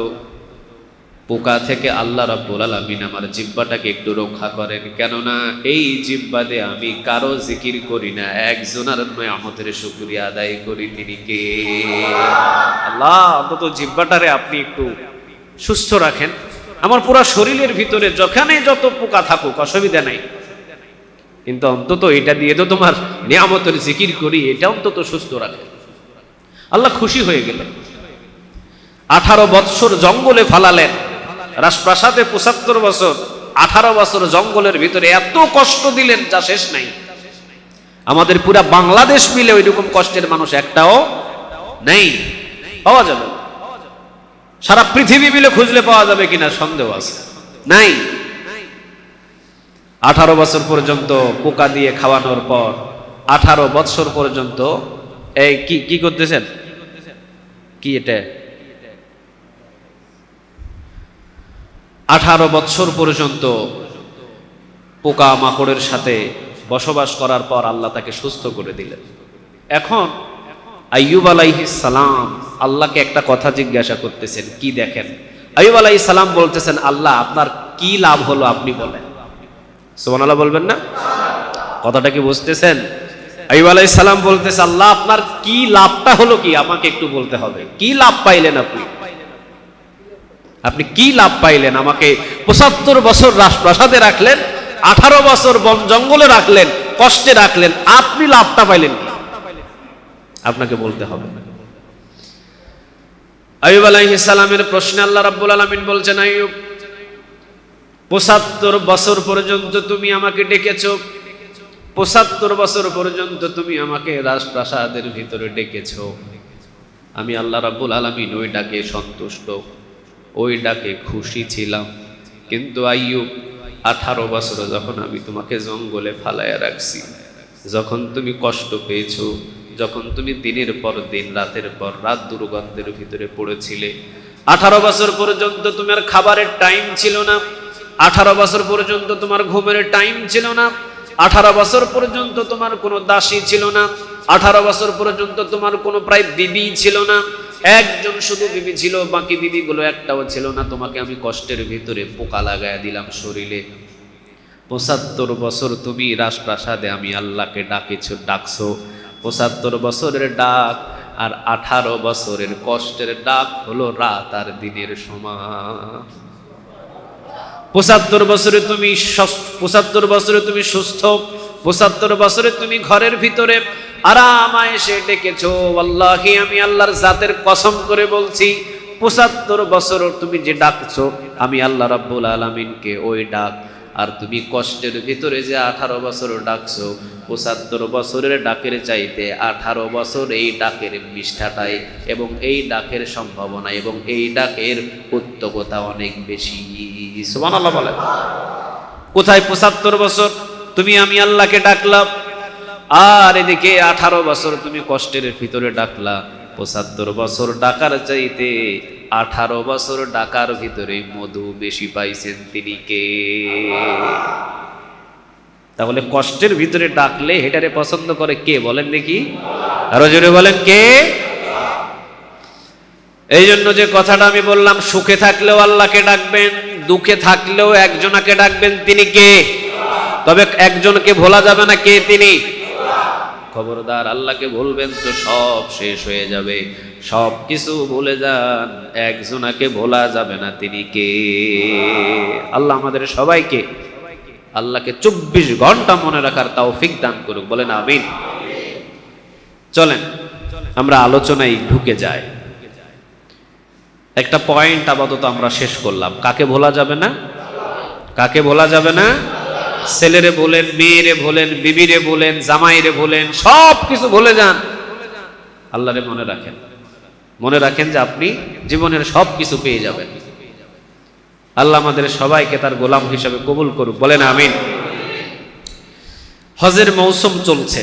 পোকা থেকে আল্লাহ রাব্বুল আলামিন আমার জিহ্বাটাকে একটু রক্ষা করেন, কেননা এই জিহ্বা দিয়ে আমি কারো জিকির করি না, একজনের নিয়ামতের শুকরিয়া আদায় করি। তিনি কে? আল্লাহ, অন্তত জিহ্বাটারে আপনি একটু সুস্থ রাখেন। আমার পুরো শরীরের ভিতরে যেখানে যত পোকা থাকুক অসুবিধা নাই, কিন্তু অন্তত এটা দিয়ে তো তোমার নিয়ামতের জিকির করি, এটা অন্তত সুস্থ রাখেন। আল্লাহ খুশি হয়ে গেলেন। 18 বছর জঙ্গলে ফালালেন, রাজপ্রাসাদে ৭৫ বছর, 18 বছর জঙ্গলের ভিতরে এত কষ্ট দিলেন যা শেষ নাই। আমাদের পুরা বাংলাদেশ মিলে ওইরকম কষ্টের মানুষ একটাও নেই, পাওয়া যাবে। সারা পৃথিবী মিলে খুঁজলে পাওয়া যাবে কিনা সন্দেহ আছে, নাই। 18 বছর পর্যন্ত পোকা দিয়ে খাওয়ানোর পর 18 বছর পর্যন্ত এই কি করতেছেন? কি এটা? 18 বছর পর্যন্ত পোকা মাকড়ের সাথে বসবাস করার পর আল্লাহ তাকে সুস্থ করে দিলেন। এখন আইয়ুব আলাইহিস সালাম আল্লাহকে একটা কথা জিজ্ঞাসা করতেছেন, কি দেখেন? আইয়ুব আলাইহিস সালাম বলতেছেন, আল্লাহ আপনার কি লাভ হলো আপনি বলেন। সুবহানাল্লাহ বলবেন না? কথাটা কি বুঝতেছেন? আইয়ুব আলাইহিস সালাম বলতেছে, আল্লাহ আপনার কি লাভটা হলো কি আমাকে একটু বলতে হবে। কি লাভ পাইলেন আপনি? আপনি কি লাভ পাইলেন? আমাকে ৭৫ বছর রাজপ্রাসাদে রাখলেন, 18 বছর বন জঙ্গলে রাখলেন, কষ্টে রাখলেন, আপনি লাভটা পাইলেন কি? আপনাকে বলতে হবে। আইয়ুব আলাইহিস সালামের প্রশ্নে আল্লাহ রাব্বুল আলামিন বলছেন, আইয়ুব ৭৫ বছর পর্যন্ত তুমি আমাকে ডেকেছো, ৭৫ বছর পর্যন্ত তুমি আমাকে রাজপ্রাসাদের ভিতরে ডেকেছো। আমি আল্লাহ রাব্বুল আলামিন ওই ডাকে সন্তুষ্ট, ওই ডাকে খুশি ছিলাম। কিন্তু আইয়ুব 18 বছর যখন আমি তোমাকে জঙ্গলে ফালাইয়া রাখছি, যখন তুমি কষ্ট পেয়েছো, যখন তুমি দিনের পর দিন রাতের পর রাত দুর্গন্ধের ভিতরে পড়েছিলে, 18 বছর পর্যন্ত তোমার খাবারের টাইম ছিল না, 18 বছর পর্যন্ত তোমার ঘুমের টাইম ছিল না, 18 বছর পর্যন্ত তোমার কোনো দাসী ছিল না, 18 বছর পর্যন্ত তোমার কোনো প্রায় বিবি ছিল না, একজন শুধু বিবি ছিল, বাকি বিবিগুলো একটাও ছিল না। তোমাকে আমি কষ্টের ভিতরে পোকা লাগায়া দিলাম শরীরে। 75 বছর তুমি রাজপ্রাসাদে আমি আল্লাহকে ডাকছো। 75 বছরের ডাক আর 18 বছরের কষ্টের ডাক হলো রাত আর দিনের সমান। 75 বছরে তুমি 75 বছরে তুমি সুস্থ, 75 বছরে তুমি ঘরের ভিতরে আরাম এসে ডেকেছো। আল্লাহি আমি আল্লাহর জাতের কসম করে বলছি, 75 বছর তুমি যে ডাকছো আমি আল্লাহ রাব্বুল আলামিনকে, ওই ডাক আর তুমি কষ্টের ভিতরে যে 18 বছর ডাকছো, 75 বছরের ডাকের চাইতে 18 বছর এই ডাকের নিষ্ঠাটাই এবং এই ডাকের সম্ভাবনা এবং এই ডাকের উত্তকতা অনেক বেশি। সুবহানাল্লাহ বলে। কোথায় 75 বছর তুমি আমি আল্লাহকে ডাকলাম, আর এদিকে 18 বছর তুমি কষ্টের ভিতরে ডাকলা। 75 বছর ডাকার চাইতে 18 বছর ডাকার ভিতরে মধু বেশি পাইছেন তিনি কে? তাহলে কষ্টের ভিতরে ডাকলে হেটারে পছন্দ করে কে বলেন দেখি, আরো জোরে বলেন কে? এই জন্য যে কথাটা আমি বললাম, সুখে থাকলেও আল্লাহকে ডাকবেন, দুঃখে থাকলেও একজনাকে ডাকবেন, তিনি কে? তবে একজনকে ভোলা যাবে না, কে তিনি? খবরদার আল্লাহকে বলবেন তো সব শেষ হয়ে যাবে, সব কিছু ভুলে যান, একজনাকে ভোলা যাবে না, তিনি কে? আল্লাহ আমাদের সবাইকে আল্লাহকে 24 ঘন্টা মনে রাখার তৌফিক দান করুক, বলেন আমিন। চলেন আমরা আলোচনায় ঢুকে যাই। একটা পয়েন্ট আপাতত আমরা শেষ করলাম, কাকে ভোলা যাবে না? কাকে ভোলা যাবে না? ছেলেরে বলেন, মেয়েরে বলেন, বিবিরে বলেন, জামাইরে বলেন, সব কিছু ভুলে যান, আল্লাহরে মনে রাখেন। মনে রাখেন যে আপনি জীবনের সব কিছু পেয়ে যাবেন। আল্লাহ আমাদের সবাইকে তার গোলাম হিসাবে কবুল করুক, বলেন আমিন। হজের মৌসুম চলছে,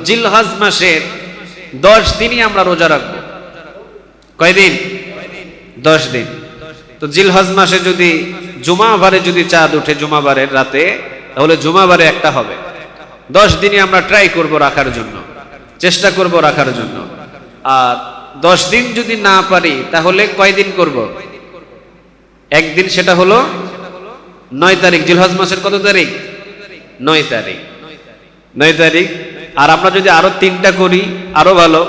জিলহজ মাসের 10 দিনই আমরা রোজা রাখবো। কয়দিন? 10 দিন। তো জিলহজ মাসে যদি জুমাবারে যদি চাঁদ উঠে জুমাবারের রাতে, তাহলে জুমাবারে একটা হবে। 10 দিনই আমরা ট্রাই করব রাখার জন্য, চেষ্টা করব রাখার জন্য। আর 10 দিন যদি না পারি তাহলে কয়দিন করব? একদিন, সেটা হলো 9 তারিখ। জিলহজ মাসের কত তারিখ? 9 তারিখ। 9 তারিখ। আর আমরা যদি আরো 3টা করি আরো ভালো।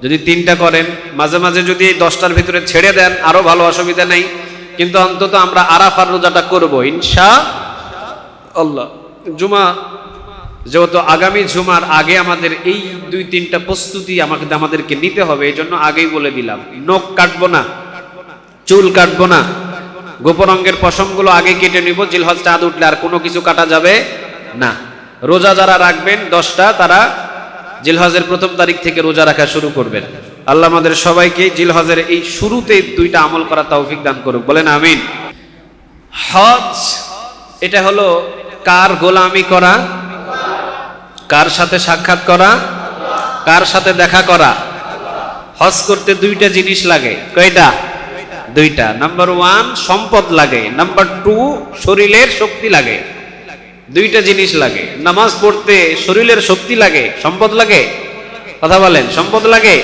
যদি 3টা করেন, মাঝে মাঝে যদি 10টার ভিতরে ছেড়ে দেন আরো ভালো, অসুবিধা নেই। কিন্তু অন্তত আমরা আরাফার রোজাটা করব ইনশাআল্লাহ। জুমা যেহেতু আগামী জুমার আগে আমাদের এই 2-3টা প্রস্তুতি আমাদেরকে নিতে হবে, এই জন্য আগেই বলে দিলাম, নখ কাটবো না, চুল কাটবো না, গোপন অঙ্গের পশমগুলো আগে কেটে নিব। জিলহজ চাঁদ উঠলে আর কোনো কিছু কাটা যাবে না। রোজা যারা রাখবেন 10টা, তারা জিলহজের 1ম তারিখ থেকে রোজা রাখা শুরু করবেন। আল্লাহ আমাদের সবাইকে জিলহজের এই শুরুতে 2টা আমল করা তৌফিক দান করুক, বলেন আমিন। হজ এটা হলো কার গোলামি করা, কার সাথে সাক্ষাৎ করা, কার সাথে দেখা করা। হজ করতে 2টা জিনিস লাগে। কয়টা? 2টা। নাম্বার 1 সম্পদ লাগে, নাম্বার 2 শরীরের শক্তি লাগে। 2টা জিনিস লাগে। নামাজ পড়তে শরীরের শক্তি লাগে, সম্পদ লাগে? কথা বলেন, সম্পদ লাগে?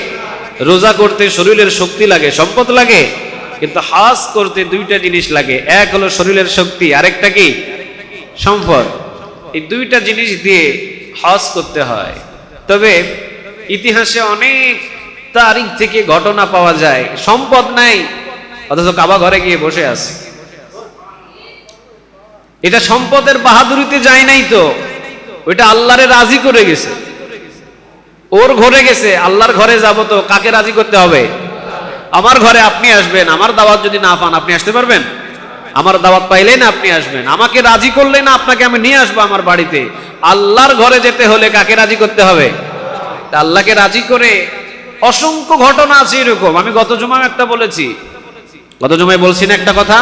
রোজা করতে শরীরের শক্তি লাগে, সম্পদ লাগে? কিন্তু হজ করতে 2টা জিনিস লাগে, এক হলো শরীরের শক্তি, আরেকটা কি? সম্পদ। এই 2টা জিনিস দিয়ে হজ করতে হয়। তবে ইতিহাসে অনেক তারিখ থেকে ঘটনা পাওয়া যায়, সম্পদ নাই অথচ কাবা ঘরে গিয়ে বসে আছে। এটা সম্পদের বাহাদুরিতে যায় নাই তো, ওইটা আল্লাহরে রাজি করে গেছে। ওর ঘরে গেছে, আল্লাহর ঘরে যাব তো কাকে রাজি করতে হবে? আমার ঘরে আপনি আসবেন, আমার দাওয়াত যদি না পান আপনি আসতে পারবেন? আমার দাওয়াত পাইলেই না আপনি আসবেন, আমাকে রাজি করলে না আপনাকে আমি নিয়ে আসবো আমার বাড়িতে। আল্লাহর ঘরে যেতে হলে কাকে রাজি করতে হবে? আল্লাহকে রাজি করে অসংখ্য ঘটনা আছে এরকম। আমি গত জুমায় একটা বলেছি, গত জুমায় বলছি না একটা কথা,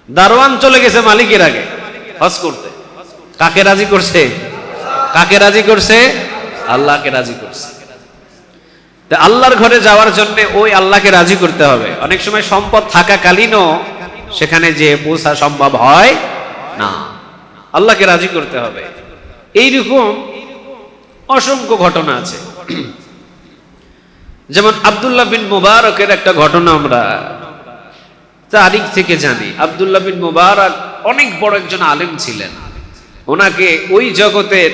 দারোয়ান চলে গেছে মালিকের আগে হজ করতে। কাকে রাজি করছে? কাকে রাজি করছে? আল্লাহকে রাজি করছে। আল্লাহর ঘরে যাওয়ার জন্য ওই আল্লাহকে রাজি করতে হবে। অনেক সময় সম্পদ থাকাকালীনও সেখানে যে পৌঁছা সম্ভব হয় না। আল্লাহকে রাজি করতে হবে। এইরকম অসংখ্য ঘটনা আছে। যেমন আব্দুল্লাহ বিন মুবারকের একটা ঘটনা আমরা তারিখ থেকে জানি। আব্দুল্লাহ বিন মুবারক অনেক বড় একজন আলেম ছিলেন। ওনাকে ওই জগতের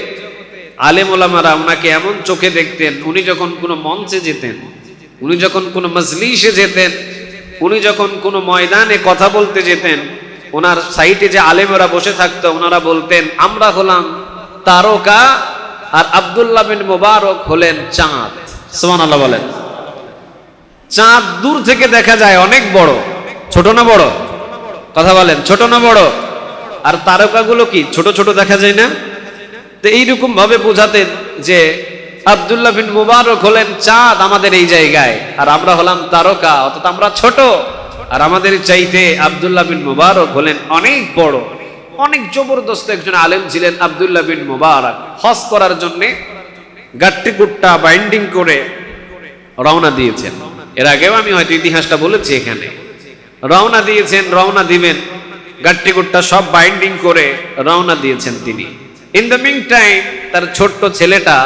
আলেম ওলামারা ওনাকে এমন চোখে দেখতেন, উনি যখন কোনো মঞ্চে যেতেন, উনি যখন কোনো মজলিসে যেতেন, উনি যখন কোনো ময়দানে কথা বলতে যেতেন, ওনার সাইটে যে আলেমরা বসে থাকতো ওনারা বলতেন আমরা হলাম তারকা আর আব্দুল্লাহ বিন মুবারক হলেন চাঁদ। সুবহানাল্লাহ বলেন। চাঁদ দূর থেকে দেখা যায় অনেক বড়, ছোট না বড়? কথা বলেন, ছোট না বড়? আর তারকাগুলো কি ছোট ছোট দেখা যায় না? তো এইরকম ভাবে বোঝাতেন যে আব্দুল্লাহ বিন মুবারক হলেন চাঁদ আমাদের এই জায়গায়, আর আমরা হলাম তারকা, অর্থাৎ আমরা ছোট, আর আমাদের চাইতে আব্দুল্লাহ বিন মুবারক হলেন অনেক বড়। অনেক জবরদস্ত একজন আলেম ছিলেন আব্দুল্লাহ বিন মুবারক। হজ করার জন্য গাট্টি গুট্টা বাইন্ডিং করে রওনা দিয়েছেন। এর আগেও আমি হয়তো ইতিহাসটা বলেছি এখানে। রওনা দিয়েছেন, রওনা দিবেন, গাট্টি গুট্টা সব বাইন্ডিং করে রওনা দিয়েছেন তিনি। ইন দ্য মিন টাইম তার ছোট্ট ছেলেটা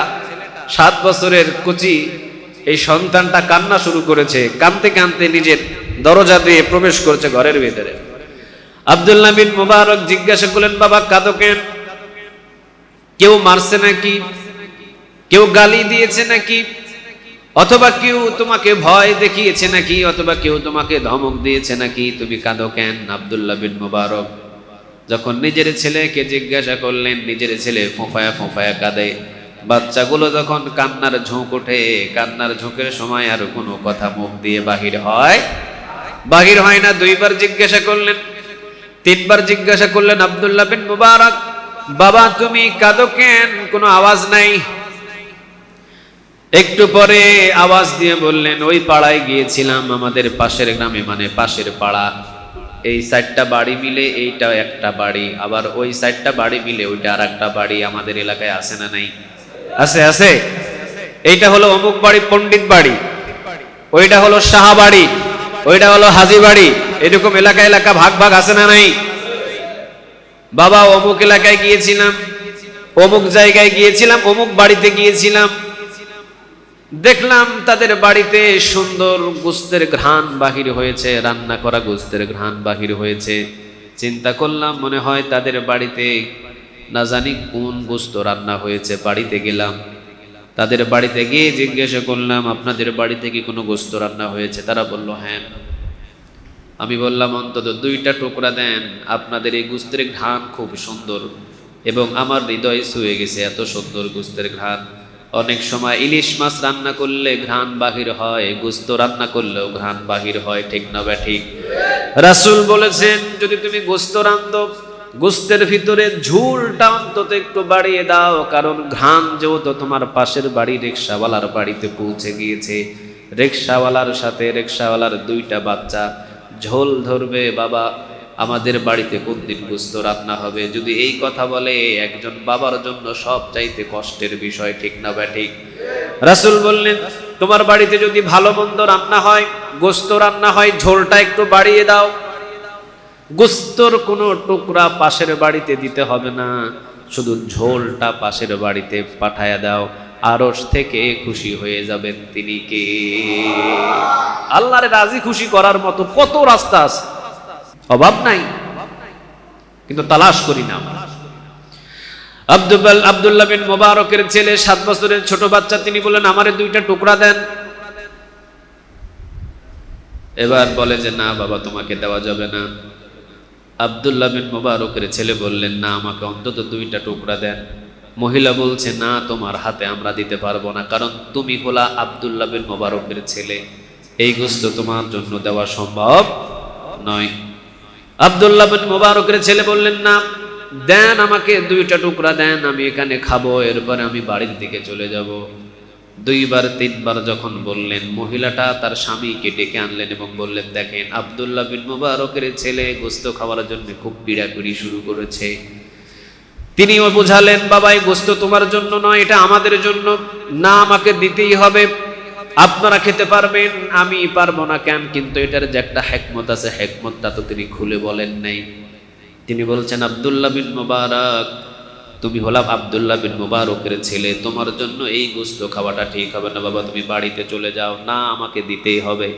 7 বছরের কুচি এই সন্তানটা কান্না শুরু করেছে। কাঁদতে কাঁদতে নিজের দরজা দিয়ে প্রবেশ করছে ঘরের ভিতরে। আব্দুল্লাহ বিন মুবারক জিজ্ঞাসা করলেন বাবা কাঁদো কেন? কেউ মারছে নাকি? কেউ গালি দিয়েছে নাকি? অথবা কেউ তোমাকে ভয় দেখিয়েছে নাকি? অথবা কেউ তোমাকে ধমক দিয়েছে নাকি? তুমি কাঁদো কেন? আব্দুল্লাহ বিন মুবারক যখন নিজের ছেলেকে জিজ্ঞাসা করলেন, নিজের ছেলে ফোঁফায়া ফোঁফায়া কাঁদে। বাচ্চাগুলো যখন কান্নার ঝোঁক ওঠে, কান্নার ঝোঁকের সময় আর কোনো কথা মুখ দিয়ে বাহির হয়? বাহির হয় না। 2 বার জিজ্ঞাসা করলেন, 3 বার জিজ্ঞাসা করলেন আব্দুল্লাহ বিন মুবারক বাবা তুমি কাঁদো কেন? কোনো আওয়াজ নাই। একটু পরে আওয়াজ দিয়ে বললেন ওই পাড়ায় গিয়েছিলাম, আমাদের পাশের গ্রামে, মানে পাশের পাড়া, এই 4টা বাড়ি মিলে এইটা একটা বাড়ি, আবার ওই 4টা বাড়ি মিলে ওইটা আর একটা বাড়ি। আমাদের এলাকায় আছে না নাই? আছে, আছে। এইটা হলো অমুক বাড়ি, পণ্ডিত বাড়ি, ওইটা হলো শাহ বাড়ি, ওইটা হলো হাজি বাড়ি। এরকম এলাকা এলাকা ভাগ ভাগ আছে না নাই? বাবা অমুক এলাকায় গিয়েছিলাম, অমুক জায়গায় গিয়েছিলাম, অমুক বাড়িতে গিয়েছিলাম, দেখলাম তাদের বাড়িতে সুন্দর গোস্তের ঘ্রাণ বাহির হয়েছে, রান্না করা গোস্তের ঘ্রাণ বাহির হয়েছে। চিন্তা করলাম মনে হয় তাদের বাড়িতে না জানি কোন গোস্ত রান্না হয়েছে। বাড়িতে গেলাম, তাদের বাড়িতে গিয়ে জিজ্ঞাসা করলাম আপনাদের বাড়িতে কি কোনো গোস্ত রান্না হয়েছে? তারা বলল হ্যাঁ। আমি বললাম অন্তত 2টা টুকরা দেন, আপনাদের এই গোস্তের ঘ্রাণ খুব সুন্দর এবং আমার হৃদয় ছুঁয়ে গেছে, এত সুন্দর গোস্তের ঘ্রাণ। অনেক সময় ইলিশ মাছ রান্না করলে ঘ্রাণ বাহির হয়, গোস্ত রান্না করলেও ঘ্রাণ বাহির হয়, ঠিক না ঠিক? রাসূল বলেছেন যদি তুমি গোস্ত রান্ধো, গোস্তের ভিতরে ঝোলটা অন্তত একটু বাড়িয়ে দাও, কারণ ঘ্রাণ যেহেতু তোমার পাশের বাড়ি রিকশাওয়ালার বাড়িতে পৌঁছে গিয়েছে, রিকশাওয়ালার সাথে রিকশাওয়ালার 2টা বাচ্চা ঝোল ধরবে, বাবা আমাদের বাড়িতে কোন দিন গোস্ত রান্না হবে। যদি এই কথা বলে একজন বাবার জন্য সব চাইতে কষ্টের বিষয়, ঠিক না ঠিক? রাসূল বললেন তোমার বাড়িতে যদি ভালো মন্দ রান্না হয়, গোস্ত রান্না হয়, ঝোলটা একটু বাড়িয়ে দাও। গোস্তর কোনো টুকরা পাশের বাড়িতে দিতে হবে না, শুধু ঝোলটা পাশের বাড়িতে পাঠায়া দাও, আরশ থেকে খুশি হয়ে যাবেন তিনি কে? আল্লাহরে রাজি খুশি করার মতো কত রাস্তা আছে, অভাব নাই, কিন্তু তালাশ করি না আমরা। আব্দুল্লাহ বিন মুবারকের ছেলে 7 বছরের ছোট বাচ্চা, তিনি বললেন আমারে 2টা টুকরা দেন। এবার বলে যে না বাবা তোমাকে দেওয়া যাবে না। আব্দুল্লাহ বিন মুবারকের ছেলে বললেন না আমাকে অন্তত 2টা টুকরা দেন। মহিলা বলছে না তোমার হাতে আমরা দিতে পারবো না, কারণ তুমি হলা আব্দুল্লাহ বিন মুবারকের ছেলে, এই গোস্ত তোমার জন্য দেওয়া সম্ভব নয়। আব্দুল্লাহ বিন মুবারকের ছেলে বললেন না দেন আমাকে 2টা টুকরা দেন, আমি এখানে খাবো, এরপরে আমি বাড়ির দিকে চলে যাব। 2 বার 3 বার যখন বললেন, মহিলাটা তার স্বামীকে ডেকে আনলেন এবং বললেন দেখেন আব্দুল্লাহ বিন মুবারকের ছেলে গোস্ত খাওয়ার জন্য খুব পিড়াপিড়ি শুরু করেছে। তিনিও বোঝালেন বাবা এই গোস্ত তোমার জন্য নয়, এটা আমাদের জন্য, না আমাকে দিতেই হবে। আপনারা খেতে পারবেন, আমি পারবো না কেন? কিন্তু এটার যে একটা হিকমত আছে, হিকমতটা তো তিনি খুলে বলেন নাই। তিনি বলছেন, আব্দুল্লাহ বিন মুবারক, তুমি হলাম আব্দুল্লাহ বিন মুবারকের ছেলে, তোমার জন্য এই গোশত খাওয়াটা ঠিক হবে না বাবা, তুমি বাড়িতে চলে যাও। না, আমাকে দিতেই হবে।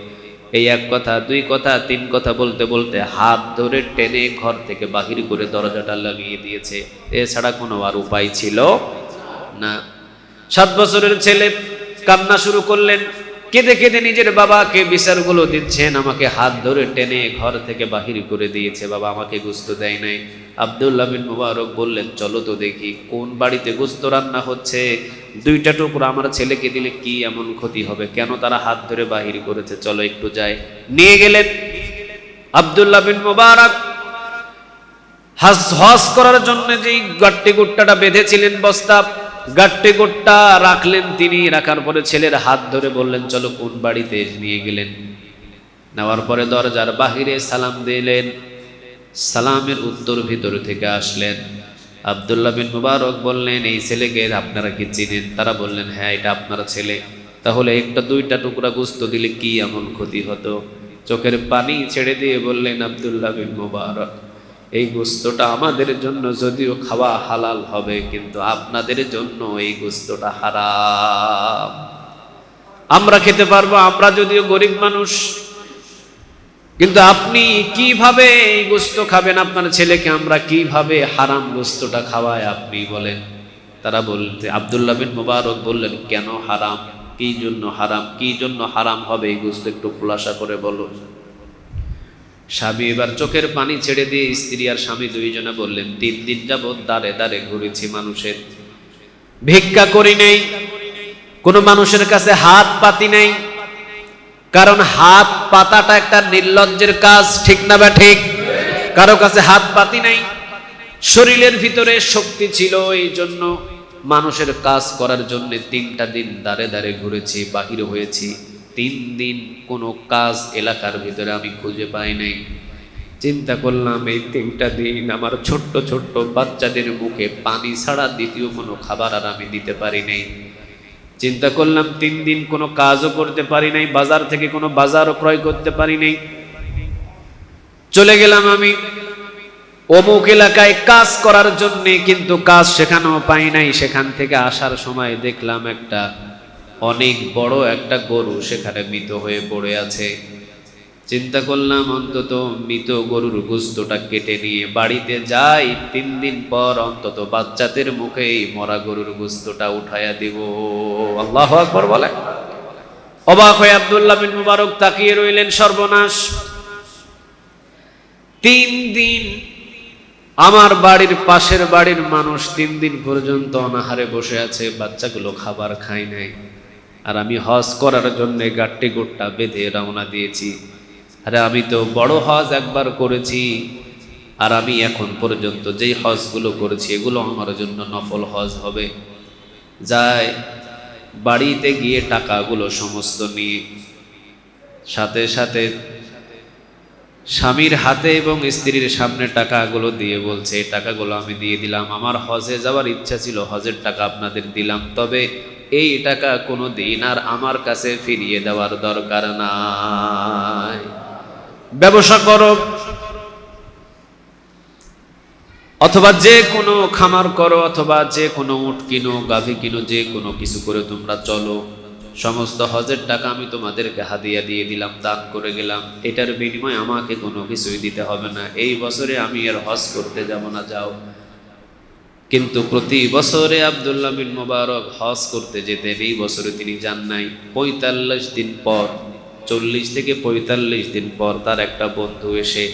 এই এক কথা, দুই কথা, তিন কথা বলতে বলতে হাত ধরে টেনে ঘর থেকে বাহির করে দরজাটা লাগিয়ে দিয়েছে। এছাড়া কোনো আর উপায় ছিল না। 7 বছরের ছেলে কান্না শুরু করলেন, কেঁদে কেঁদে নিজের বাবাকে বিচারগুলো দিচ্ছেন, আমাকে হাত ধরে টেনে ঘর থেকে বাহির করে দিয়েছে, বাবা আমাকে গোশত দেয় নাই। আব্দুল্লাহ বিন মুবারক বললেন, চলো তো দেখি কোন বাড়িতে গোশত রান্না হচ্ছে, 2টা টুকরো আমার ছেলেকে দিলে কি এমন ক্ষতি হবে, কেন তারা হাত ধরে বাহির করেছে, চলো একটু যাই। নিয়ে গেলেন। আব্দুল্লাহ বিন মুবারক হজ করার জন্য যেই গাট্টি গুট্টাটা বেঁধেছিলেন, বস্তা গাট্টি গুট্টা রাখলেন তিনি। রাখার পরে ছেলের হাত ধরে বললেন, চলো কোন বাড়িতে, নিয়ে গেলেন। নেওয়ার পরে দরজার বাহিরে সালাম দিলেন, সালামের উত্তর ভিতর থেকে আসলেন। আব্দুল্লাহ বিন মুবারক বললেন, এই ছেলেকে আপনারা কি চিনেন? তারা বললেন, হ্যাঁ এটা আপনার ছেলে। তাহলে একটা 2টা টুকরা গোশত দিলে কি এমন ক্ষতি হতো? চোখের পানি ছেড়ে দিয়ে বললেন আব্দুল্লাহ বিন মুবারক, এই গোশতটা আমাদের জন্য যদিও খাওয়া হালাল হবে, কিন্তু আপনাদের জন্য এই গোশতটা হারাম। আমরা খেতে পারবো, আমরা যদিও গরিব মানুষ, কিন্তু আপনি কিভাবে এই গোশত খাবেন? আপনার ছেলেকে আমরা কিভাবে হারাম গোশতটা খাওয়ায় আপনি বলেন? তারা বলতে, আব্দুল্লাহ বিন মুবারক বললেন, কেন হারাম, কি জন্য হারাম, কি জন্য হারাম হবে এই গোশত একটু খোলাসা করে বলো। স্বামী এবার চোখের পানি ছেড়ে দিয়ে স্ত্রী আর স্বামী দুইজনে বললেন, 3 দিন যাবৎ দাঁড়ে দাঁড়ে ঘুরেছি, মানুষের ভিক্ষা করি নেই, কোনো মানুষের কাছে হাত পাতি নেই, কারণ হাত পাতাটা একটা নির্লজ্জের কাজ, ঠিক না বা ঠিক? কারো কাছে হাত পাতি নাই। শরীরের ভিতরে শক্তি ছিল, এই জন্য মানুষের কাজ করার জন্য 3টা দিন দাঁড়ে দাঁড়ে ঘুরেছি, বাহির হয়েছি। 3 দিন কোনো কাজ এলাকার ভিতরে আমি খুঁজে পাই নাই। চিন্তা করলাম, এই 3টা দিন আমার ছোট্ট ছোট্ট বাচ্চাদের মুখে পানি ছাড়া দ্বিতীয় কোনো খাবার আর আমি দিতে পারি নাই। চিন্তা করলাম 3 দিন কোনো কাজও করতে পারি নাই, বাজার থেকে কোনো বাজারও ক্রয় করতে পারি নাই। চলে গেলাম আমি অমুক এলাকায় কাজ করার জন্য, কিন্তু কাজ সেখানেও পাই নাই। সেখান থেকে আসার সময় দেখলাম একটা অনেক বড় একটা গরু সেখানে মৃত হয়ে পড়ে আছে। চিন্তা করলাম অন্তত মৃত গরুর গোশতটা কেটে নিয়ে বাড়িতে যাই, 3 দিন পর অন্তত বাচ্চাদের মুখে এই মরা গরুর গোশতটা উঠাইয়া দিব। আল্লাহু আকবার বলে। অবাক হয়ে আব্দুল্লাহ বিন মুবারক তাকিয়ে রইলেন, সর্বনাশ। 3 দিন আমার বাড়ির পাশের বাড়ির মানুষ 3 দিন পর্যন্ত অনাহারে বসে আছে, বাচ্চাগুলো খাবার খায় নাই, আর আমি হজ করার জন্য গাট্টি গোট্টা বেঁধে রওনা দিয়েছি। আরে আমি তো বড় হজ একবার করেছি, আর আমি এখন পর্যন্ত যেই হজগুলো করেছি এগুলো আমার জন্য নফল হজ হবে। যায় বাড়িতে গিয়ে টাকাগুলো সমস্ত নিয়ে সাথে সাথে স্বামীর হাতে এবং স্ত্রীর সামনে টাকাগুলো দিয়ে বলছে, এই টাকাগুলো আমি দিয়ে দিলাম, আমার হজে যাওয়ার ইচ্ছা ছিল, হজের টাকা আপনাদের দিলাম, তবে এই টাকা কোনো দিন আর আমার কাছে ফিরিয়ে দেওয়ার দরকার নাই। ব্যবসা করো অথবা যে কোনো খামার করো, অথবা যে কোনো উট কিনো, গাভী কিনো, যে কোনো কিছু করে তোমরা চলো, সমস্ত হজের টাকা আমি তোমাদেরকে হাদিয়া দিয়ে দিলাম, দান করে গেলাম, এটার বিনিময়ে আমাকে কোনো কিছুই দিতে হবে না। এই বছরে আমি আর হজ করতে যাব না, যাও। কিন্তু প্রতি বছরে আব্দুল্লাহ বিন মুবারক হজ করতে যেতেন, এই বছরে তিনি যান নাই। 45 দিন পর, 40 থেকে 45 দিন পর তার একটা বন্ধু এসে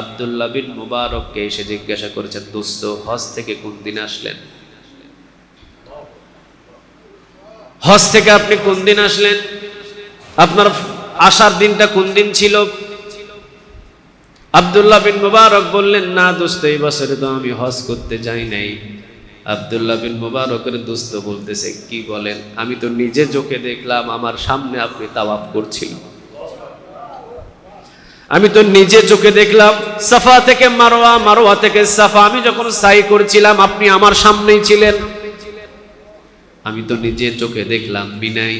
আব্দুল্লাহ বিন মুবারককে এসে জিজ্ঞাসা করেছেন, দোস্ত হজ থেকে কোন দিন আসলেন? হজ থেকে আপনি কোন দিন আসলেন? আপনার আসার দিনটা কোন দিন ছিল? আব্দুল্লাহ বিন মুবারক বললেন, না দোস্ত, এই বছরে তো আমি হজ করতে যাই নাই। আব্দুল্লাহ বিন মুবারকের দোস্ত বলতেছে, কি বলেন? আমি তো নিজে চোখে দেখলাম, আমার সামনে আপনি তাওয়াফ করছিলেন, আমি তো নিজে চোখে দেখলাম সাফা থেকে মারওয়া, মারওয়া থেকে সাফা, আমি যখন সাই করছিলাম আপনি আমার সামনেই ছিলেন, আমি তো নিজে চোখে দেখলাম। মিনায়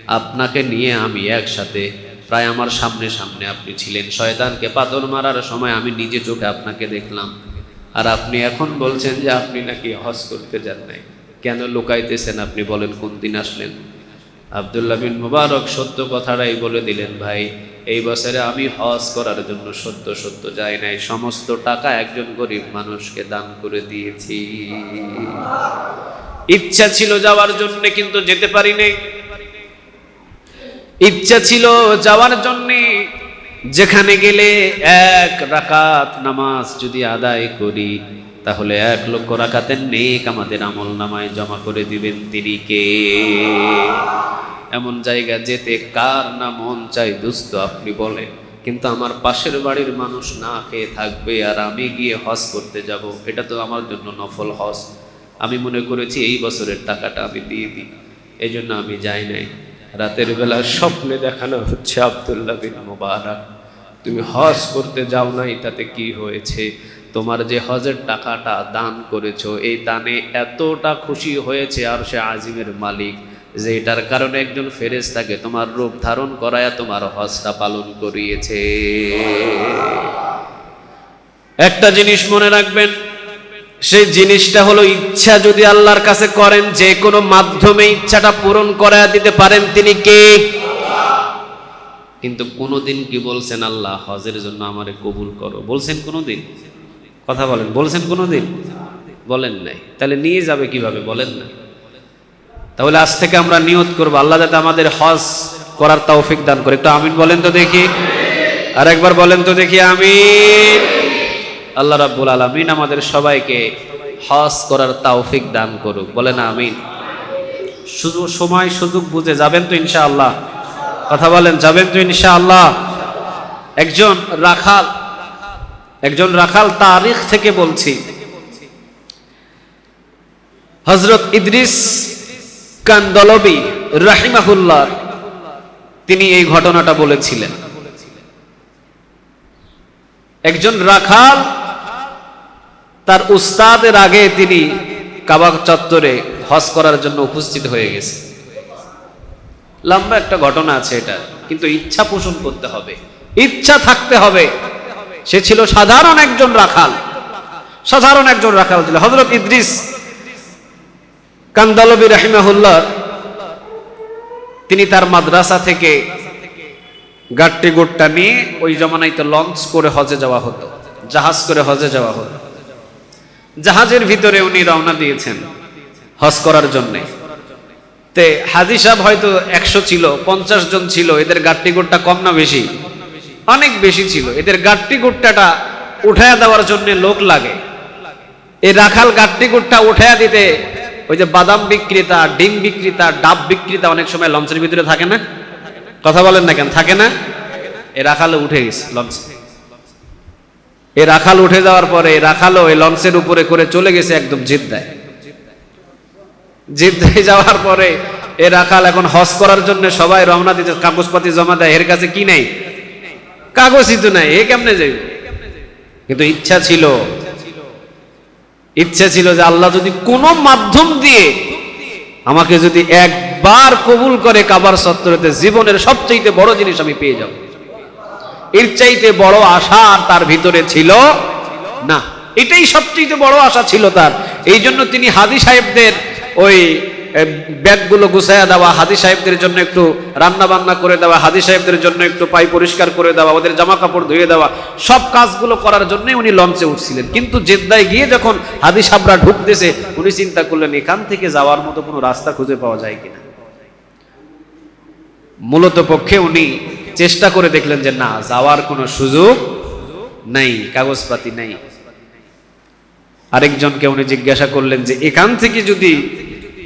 আপনাকে নিয়ে আমি একসাথে প্রায় আমার সামনে সামনে আপনি ছিলেন, শয়তানকে পাথর মারার সময় আমি নিজে চোখে আপনাকে দেখলাম, আর আপনি এখন বলছেন যে আপনি নাকি হজ করতে যান নাই। কেন লুকাইতেছেন আপনি বলেন, কোন দিন আসলেন? আব্দুল্লাহ বিন মুবারক সত্য কথাটাই বলে দিলেন, ভাই এই বছরে আমি হজ করার জন্য সত্য সত্য যাই নাই, সমস্ত টাকা একজন গরিব মানুষকে দান করে দিয়েছি। ইচ্ছা ছিল যাওয়ার জন্য কিন্তু যেতে পারি নাই। ইচ্ছা ছিল যাওয়ার জন্য, যেখানে গেলে 1 রাকাত নামাজ যদি আদায় করি তাহলে 1 লক্ষ রাকাতের নেক আমাদের আমল নামায় জমা করে দিবেন। তিনি কে? এমন জায়গা যেতে কার না মন চাই দোস্ত আপনি বলেন? কিন্তু আমার পাশের বাড়ির মানুষ না খেয়ে থাকবে আর আমি গিয়ে হজ করতে যাব, এটা তো আমার জন্য নফল হজ। আমি মনে করেছি এই বছরের টাকাটা আমি দিয়ে দিই, এই জন্য আমি যাই নাই। রাতের বেলা স্বপ্নে দেখানো হচ্ছে, আব্দুল্লাহ বিন মুবারক তুমি হজ করতে যাও নাই, তাতে কি হয়েছে? তোমার যে হজের টাকাটা দান করেছো, এই দানে এতটা খুশি হয়েছে আর সে আজিমের মালিক যে এটার কারণে একজন ফেরেশতাকে তোমার রূপ ধারণ করায় তোমার হজটা পালন করিয়েছে। একটা জিনিস মনে রাখবেন, সেই জিনিসটা হলো ইচ্ছা যদি আল্লাহর কাছে করেন, যে কোনো মাধ্যমে ইচ্ছাটা পূরণ করায় দিতে পারেন তিনি কে? কিন্তু কোনোদিন কি বলছেন আল্লাহ হজের জন্য আমারে কবুল করো? বলছেন কোনোদিন? কথা বলেন, বলছেন কোনোদিন? বলেন নাই। তাহলে নিয়ে যাবে কিভাবে? বলেন না। তাহলে আজ থেকে আমরা নিয়ত করবো আল্লাহ যাতে আমাদের হজ করার তৌফিক দান করে। একটু আমিন বলেন তো দেখি, আর একবার বলেন তো দেখি আমিন। আল্লাহ রাব্বুল আলামিন আমাদের সবাইকে হজ করার তৌফিক দান করুক, বলেন আমিন। সময় সুযোগ বুঝে যাবেন তো ইনশাআল্লাহ? কথা বলেন, যাবেন তো ইনশাআল্লাহ? একজন রাখাল তারিখ থেকে বলছি, হযরত ইদ্রিস কান্দলবি রাহিমাহুল্লাহ তিনি এই ঘটনাটা বলেছিলেন। একজন রাখাল তার উস্তাদের আগে তিনি কাবা চত্বরে হজ করার জন্য উপস্থিত হয়ে গেছে। লম্বা একটা ঘটনা আছে এটা, কিন্তু ইচ্ছা পোষণ করতে হবে, ইচ্ছা থাকতে হবে। সে ছিল সাধারণ একজন রাখাল ছিল হযরত ইদ্রিস কান্দলবি রাহিমাহুল্লাহ। তিনি তার মাদ্রাসা থেকে গাট্টি গোট্টা নিয়ে, ওই জমানায় তো লঞ্চ করে হজে যাওয়া হতো, জাহাজ করে হজে যাওয়া হতো। জাহাজের ভিতরে উনি রওনা দিয়েছেন হজ করার জন্যে। তে হাজী সাহেব হয়তো 100 ছিল, 50 জন ছিল। এদের গাট্টি গোট্টা কম না বেশি? অনেক বেশি ছিল। এদের গাট্টি গোট্টাটা উঠায়া দেওয়ার জন্য লোক লাগে। এই রাখাল গাট্টি গোট্টা উঠায়া দিতে, ওই যে বাদাম বিক্রেতা, ডিম বিক্রেতা, ডাব বিক্রেতা অনেক সময় লঞ্চের ভিতরে থাকে না? কথা বলেন না কেন? থাকে না? এ রাখাল উঠে গেছে লঞ্চে। এ রাখাল উঠে যাওয়ার পরে রাখালও এই লঞ্চের উপরে করে চলে গেছে একদম জিদ্দায়। জিদ্দায় যাওয়ার পরে এ রাখাল এখন হজ করার জন্য সবাই রওনা দিতে, কাগজপাতি জমা দেয়। এর কাছে কি নাই? কাগজই তো নাই, এ কেমনে যাইবে? কিন্তু ইচ্ছা ছিল যে আল্লাহ যদি কোনো মাধ্যম দিয়ে আমাকে যদি একবার কবুল করে কাবার চত্বরেতে, জীবনের সবচেয়ে বড় জিনিস আমি পেয়ে যাব। এর চাইতে বড় আশা আর তার ভিতরে ছিল না। এটাই সবচেয়ে বড় আশা ছিল তার। এই জন্য তিনি হাজী সাহেবদের ওই ব্যাগগুলো গুছাইয়া দেওয়া, হাজী সাহেবদের জন্য একটু রান্না বান্না করে দেওয়া, হাজী সাহেবদের জন্য একটু পাই পরিষ্কার করে দেওয়া, ওদের জামা কাপড় ধুয়ে দেওয়া, সব কাজগুলো করার জন্য উনি লঞ্চে উঠছিলেন। কিন্তু জেদ্দায় গিয়ে যখন হাজী সাহেবরা ঢুকতেছে, উনি চিন্তা করলেন এখান থেকে যাওয়ার মতো কোনো রাস্তা খুঁজে পাওয়া যায় কিনা। মূলত পক্ষে উনি চেষ্টা করে দেখলেন যে না, যাওয়ার কোনো সুযোগ নাই, কাগজপাতি নাই। আরেকজনকে উনি জিজ্ঞাসা করলেন যে এখান থেকে যদি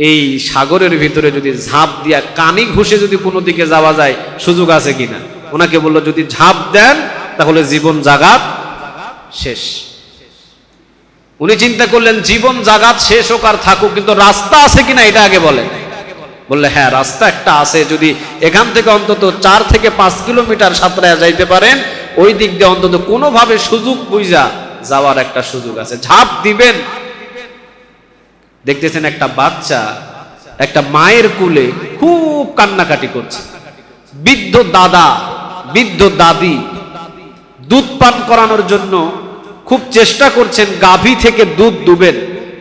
এই সাগরের ভিতরে যদি ঝাঁপ দিয়া কানি ঘুষে যদি কোনো দিকে যাওয়া যায়, সুযোগ আছে কিনা। ওনাকে বলল যদি ঝাঁপ দেন তাহলে জীবন জাগাত শেষ। উনি চিন্তা করলেন জীবন জাগাত শেষ হোক আর থাকুক, কিন্তু রাস্তা আছে কিনা এটা আগে বলেন। বললে হ্যাঁ, রাস্তা একটা আছে, যদি এখান থেকে অন্তত 4 থেকে 5 কিলোমিটার সাঁতরায়া যাইতে পারেন, ওই দিক দিয়ে অন্তত কোনোভাবে সুযোগ বুঝা যাওয়ার একটা সুযোগ আছে, ঝাঁপ দিবেন। দেখতেছেন একটা বাচ্চা একটা মায়ের কুলে খুব কান্নাকাটি করছে। বৃদ্ধ দাদা বৃদ্ধ দাদি দুধ পান করানোর জন্য খুব চেষ্টা করছেন, গাভী থেকে দুধ দুবেন,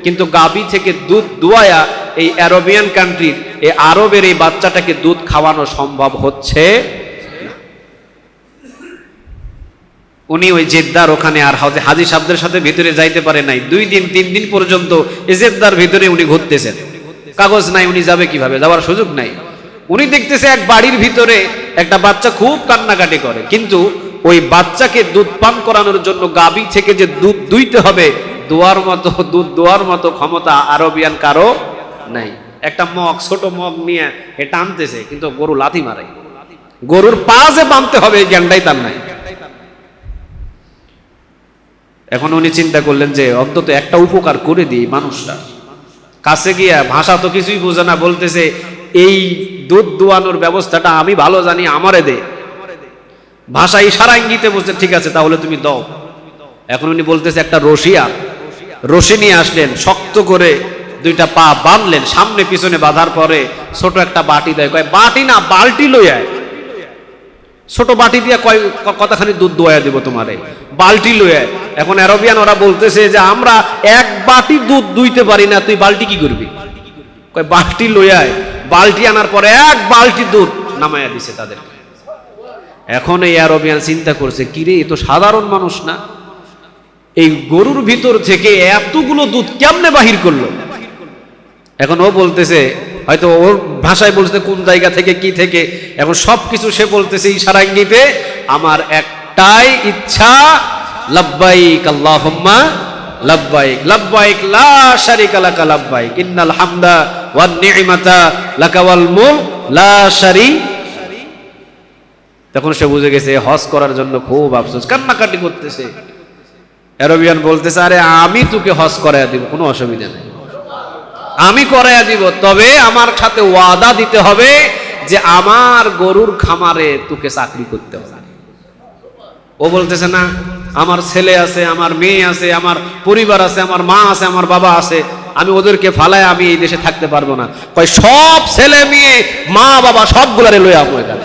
কিন্তু গাভী থেকে দুধ দুয়ায়া এই আরবিয়ান কান্ট্রির এই আরবের এই বাচ্চাটাকে দুধ খাওয়ানো সম্ভব হচ্ছে না। উনি ওই জেদ্দার ওখানে আর হাজী সাহেবদের সাথে ভিতরে যাইতে পারে নাই, 2 দিন 3 দিন পর্যন্ত এই জেদ্দার ভিতরে উনি ঘুরতেছেন। কাগজ নাই, উনি যাবে কিভাবে, যাওয়ার সুযোগ নাই। উনি দেখতেছে এক বাড়ির ভিতরে একটা বাচ্চা খুব কান্নাকাটি করে, কিন্তু ওই বাচ্চাকে দুধ পান করানোর জন্য গাভী থেকে যে দুধ দুইতে হবে, দুধ দোয়ার মতো ক্ষমতা আরবিয়ান কারো নাই। একটা মগ, ছোট মগ নিয়ে এ টানতেছে, কিন্তু গরু লাথি মারে, গরুর পা যে বাঁধতে হবে এই জ্ঞানটাই তার নাই। এখন উনি চিন্তা করলেন যে অন্তত একটা উপকার করে দিই মানুষটা। কাছে গিয়া, ভাষা তো কিছুই বোঝে না, বলতেছে এই দুধ দোয়ানোর ব্যবস্থাটা আমি ভালো জানি, আমারে দে। ভাষা ইশারা ইঙ্গিতে বলছে, ঠিক আছে তাহলে তুমি দাও। এখন উনি বলতেছে একটা রশি নিয়ে আসলেন, শক্ত করে 2টা পা বাঁধলেন, সামনে পিছনে বাঁধার পরে ছোট একটা বাটি দেয়, কয় বাটি না বালতি লই আয়। ছোট বাটি দিয়ে কতখানি দুধ দোয়া দিব তোমারে, বালতি লই আয়। এখন আরবিয়ান ওরা বলতেছে যে আমরা 1 বাটি দুধ দুইতে পারি না, তুই বালতি কি করবি? কয় বালতি লই আয়। বালতি আনার পরে 1 বালতি দুধ নামায়া দিছে তাদের। এখন এই আরবিয়ান চিন্তা করছে, কিরে এ তো সাধারণ মানুষ না, এই গরুর ভিতর থেকে এতগুলো দুধ কেমনে বাহির করলো? এখন ও বলতেছে, হয়তো ওর ভাষায় বলছে কোন জায়গা থেকে কি থেকে, এখন সবকিছু সে বলতেছে ইশারা ইঙ্গিতে, আমার একটাই ইচ্ছা, লাব্বাইক আল্লাহুম্মা লাব্বাইক, লাব্বাইক লা শারিকা লাকা লাব্বাইক, ইন্নাল হামদা ওয়ান নি'মাতা লাকা ওয়াল মুলক লা শারিকা। তখন সে বুঝে গেছে হজ করার জন্য খুব আফসোস, কান্নাকাটি করতেছে। আরবিয়ান বলতেছে, আরে আমি তোকে হজ করাইয়া দিব, কোনো অসুবিধা নেই, আমি করাইয়া দিব, তবে আমার সাথে ওয়াদা দিতে হবে যে আমার গরুর খামারে তোকে চাকরি করতে হবে। ও বলতেছে না, আমার ছেলে আছে, আমার মেয়ে আছে, আমার পরিবার আছে, আমার মা আছে, আমার বাবা আছে, আমি ওদেরকে ফালায় আমি এই দেশে থাকতে পারবো না। কয় সব ছেলে মেয়ে মা বাবা সবগুলারে লইয়া আমো এখানে,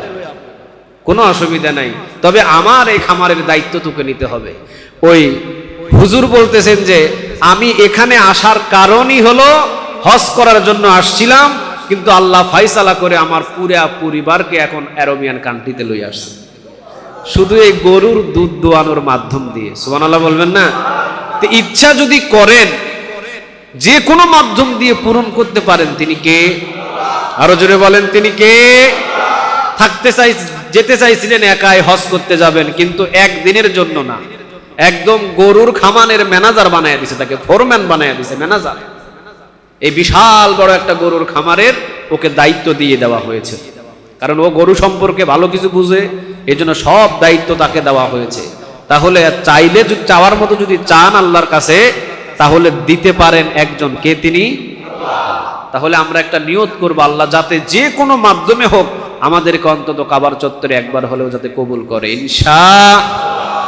কোনো অসুবিধা নাই, তবে আমার এই খামারের দায়িত্ব তোকে নিতে হবে। ওই হুজুর বলতেছেন যে আমি এখানে আসার কারণই হলো হজ করার জন্য আসছিলাম, কিন্তু আল্লাহ ফাইসালা করে আমার পুরা পরিবারকে এখন আরবিয়ান কান্ট্রিতে লই আসছে, শুধু এই গরুর দুধ দোয়ানোর মাধ্যম দিয়ে। সুবহানাল্লাহ বলবেন না? তো ইচ্ছা যদি করেন, যে কোনো মাধ্যম দিয়ে পূরণ করতে পারেন, তিনি কে? আরো জোরে বলেন, তিনি কে? যেতে চাইছিলেন একাই হজ করতে যাবেন, কিন্তু একদিনের জন্য না, একদম গরুর খামারের ম্যানেজার বানায় দিছে, তাকে ফোরম্যান বানায় দিছে, ম্যানেজার। এই বিশাল বড় একটা গরুর খামারের ওকে দায়িত্ব দিয়ে দেওয়া হয়েছে, কারণ ও গরু সম্পর্কে ভালো কিছু বুঝে, এই জন্য সব দায়িত্ব তাকে দেওয়া হয়েছে। তাহলে চাইলে, চাওয়ার মতো যদি চান আল্লাহর কাছে, তাহলে দিতে পারেন একজন, কে? তিনি। তাহলে আমরা একটা নিয়ত করবো, আল্লাহ যাতে যে কোনো মাধ্যমে হোক আমাদেরকে অন্তত কাবার চত্বরে একবার হলেও যাতে কবুল করে, ইনশাআল্লাহ।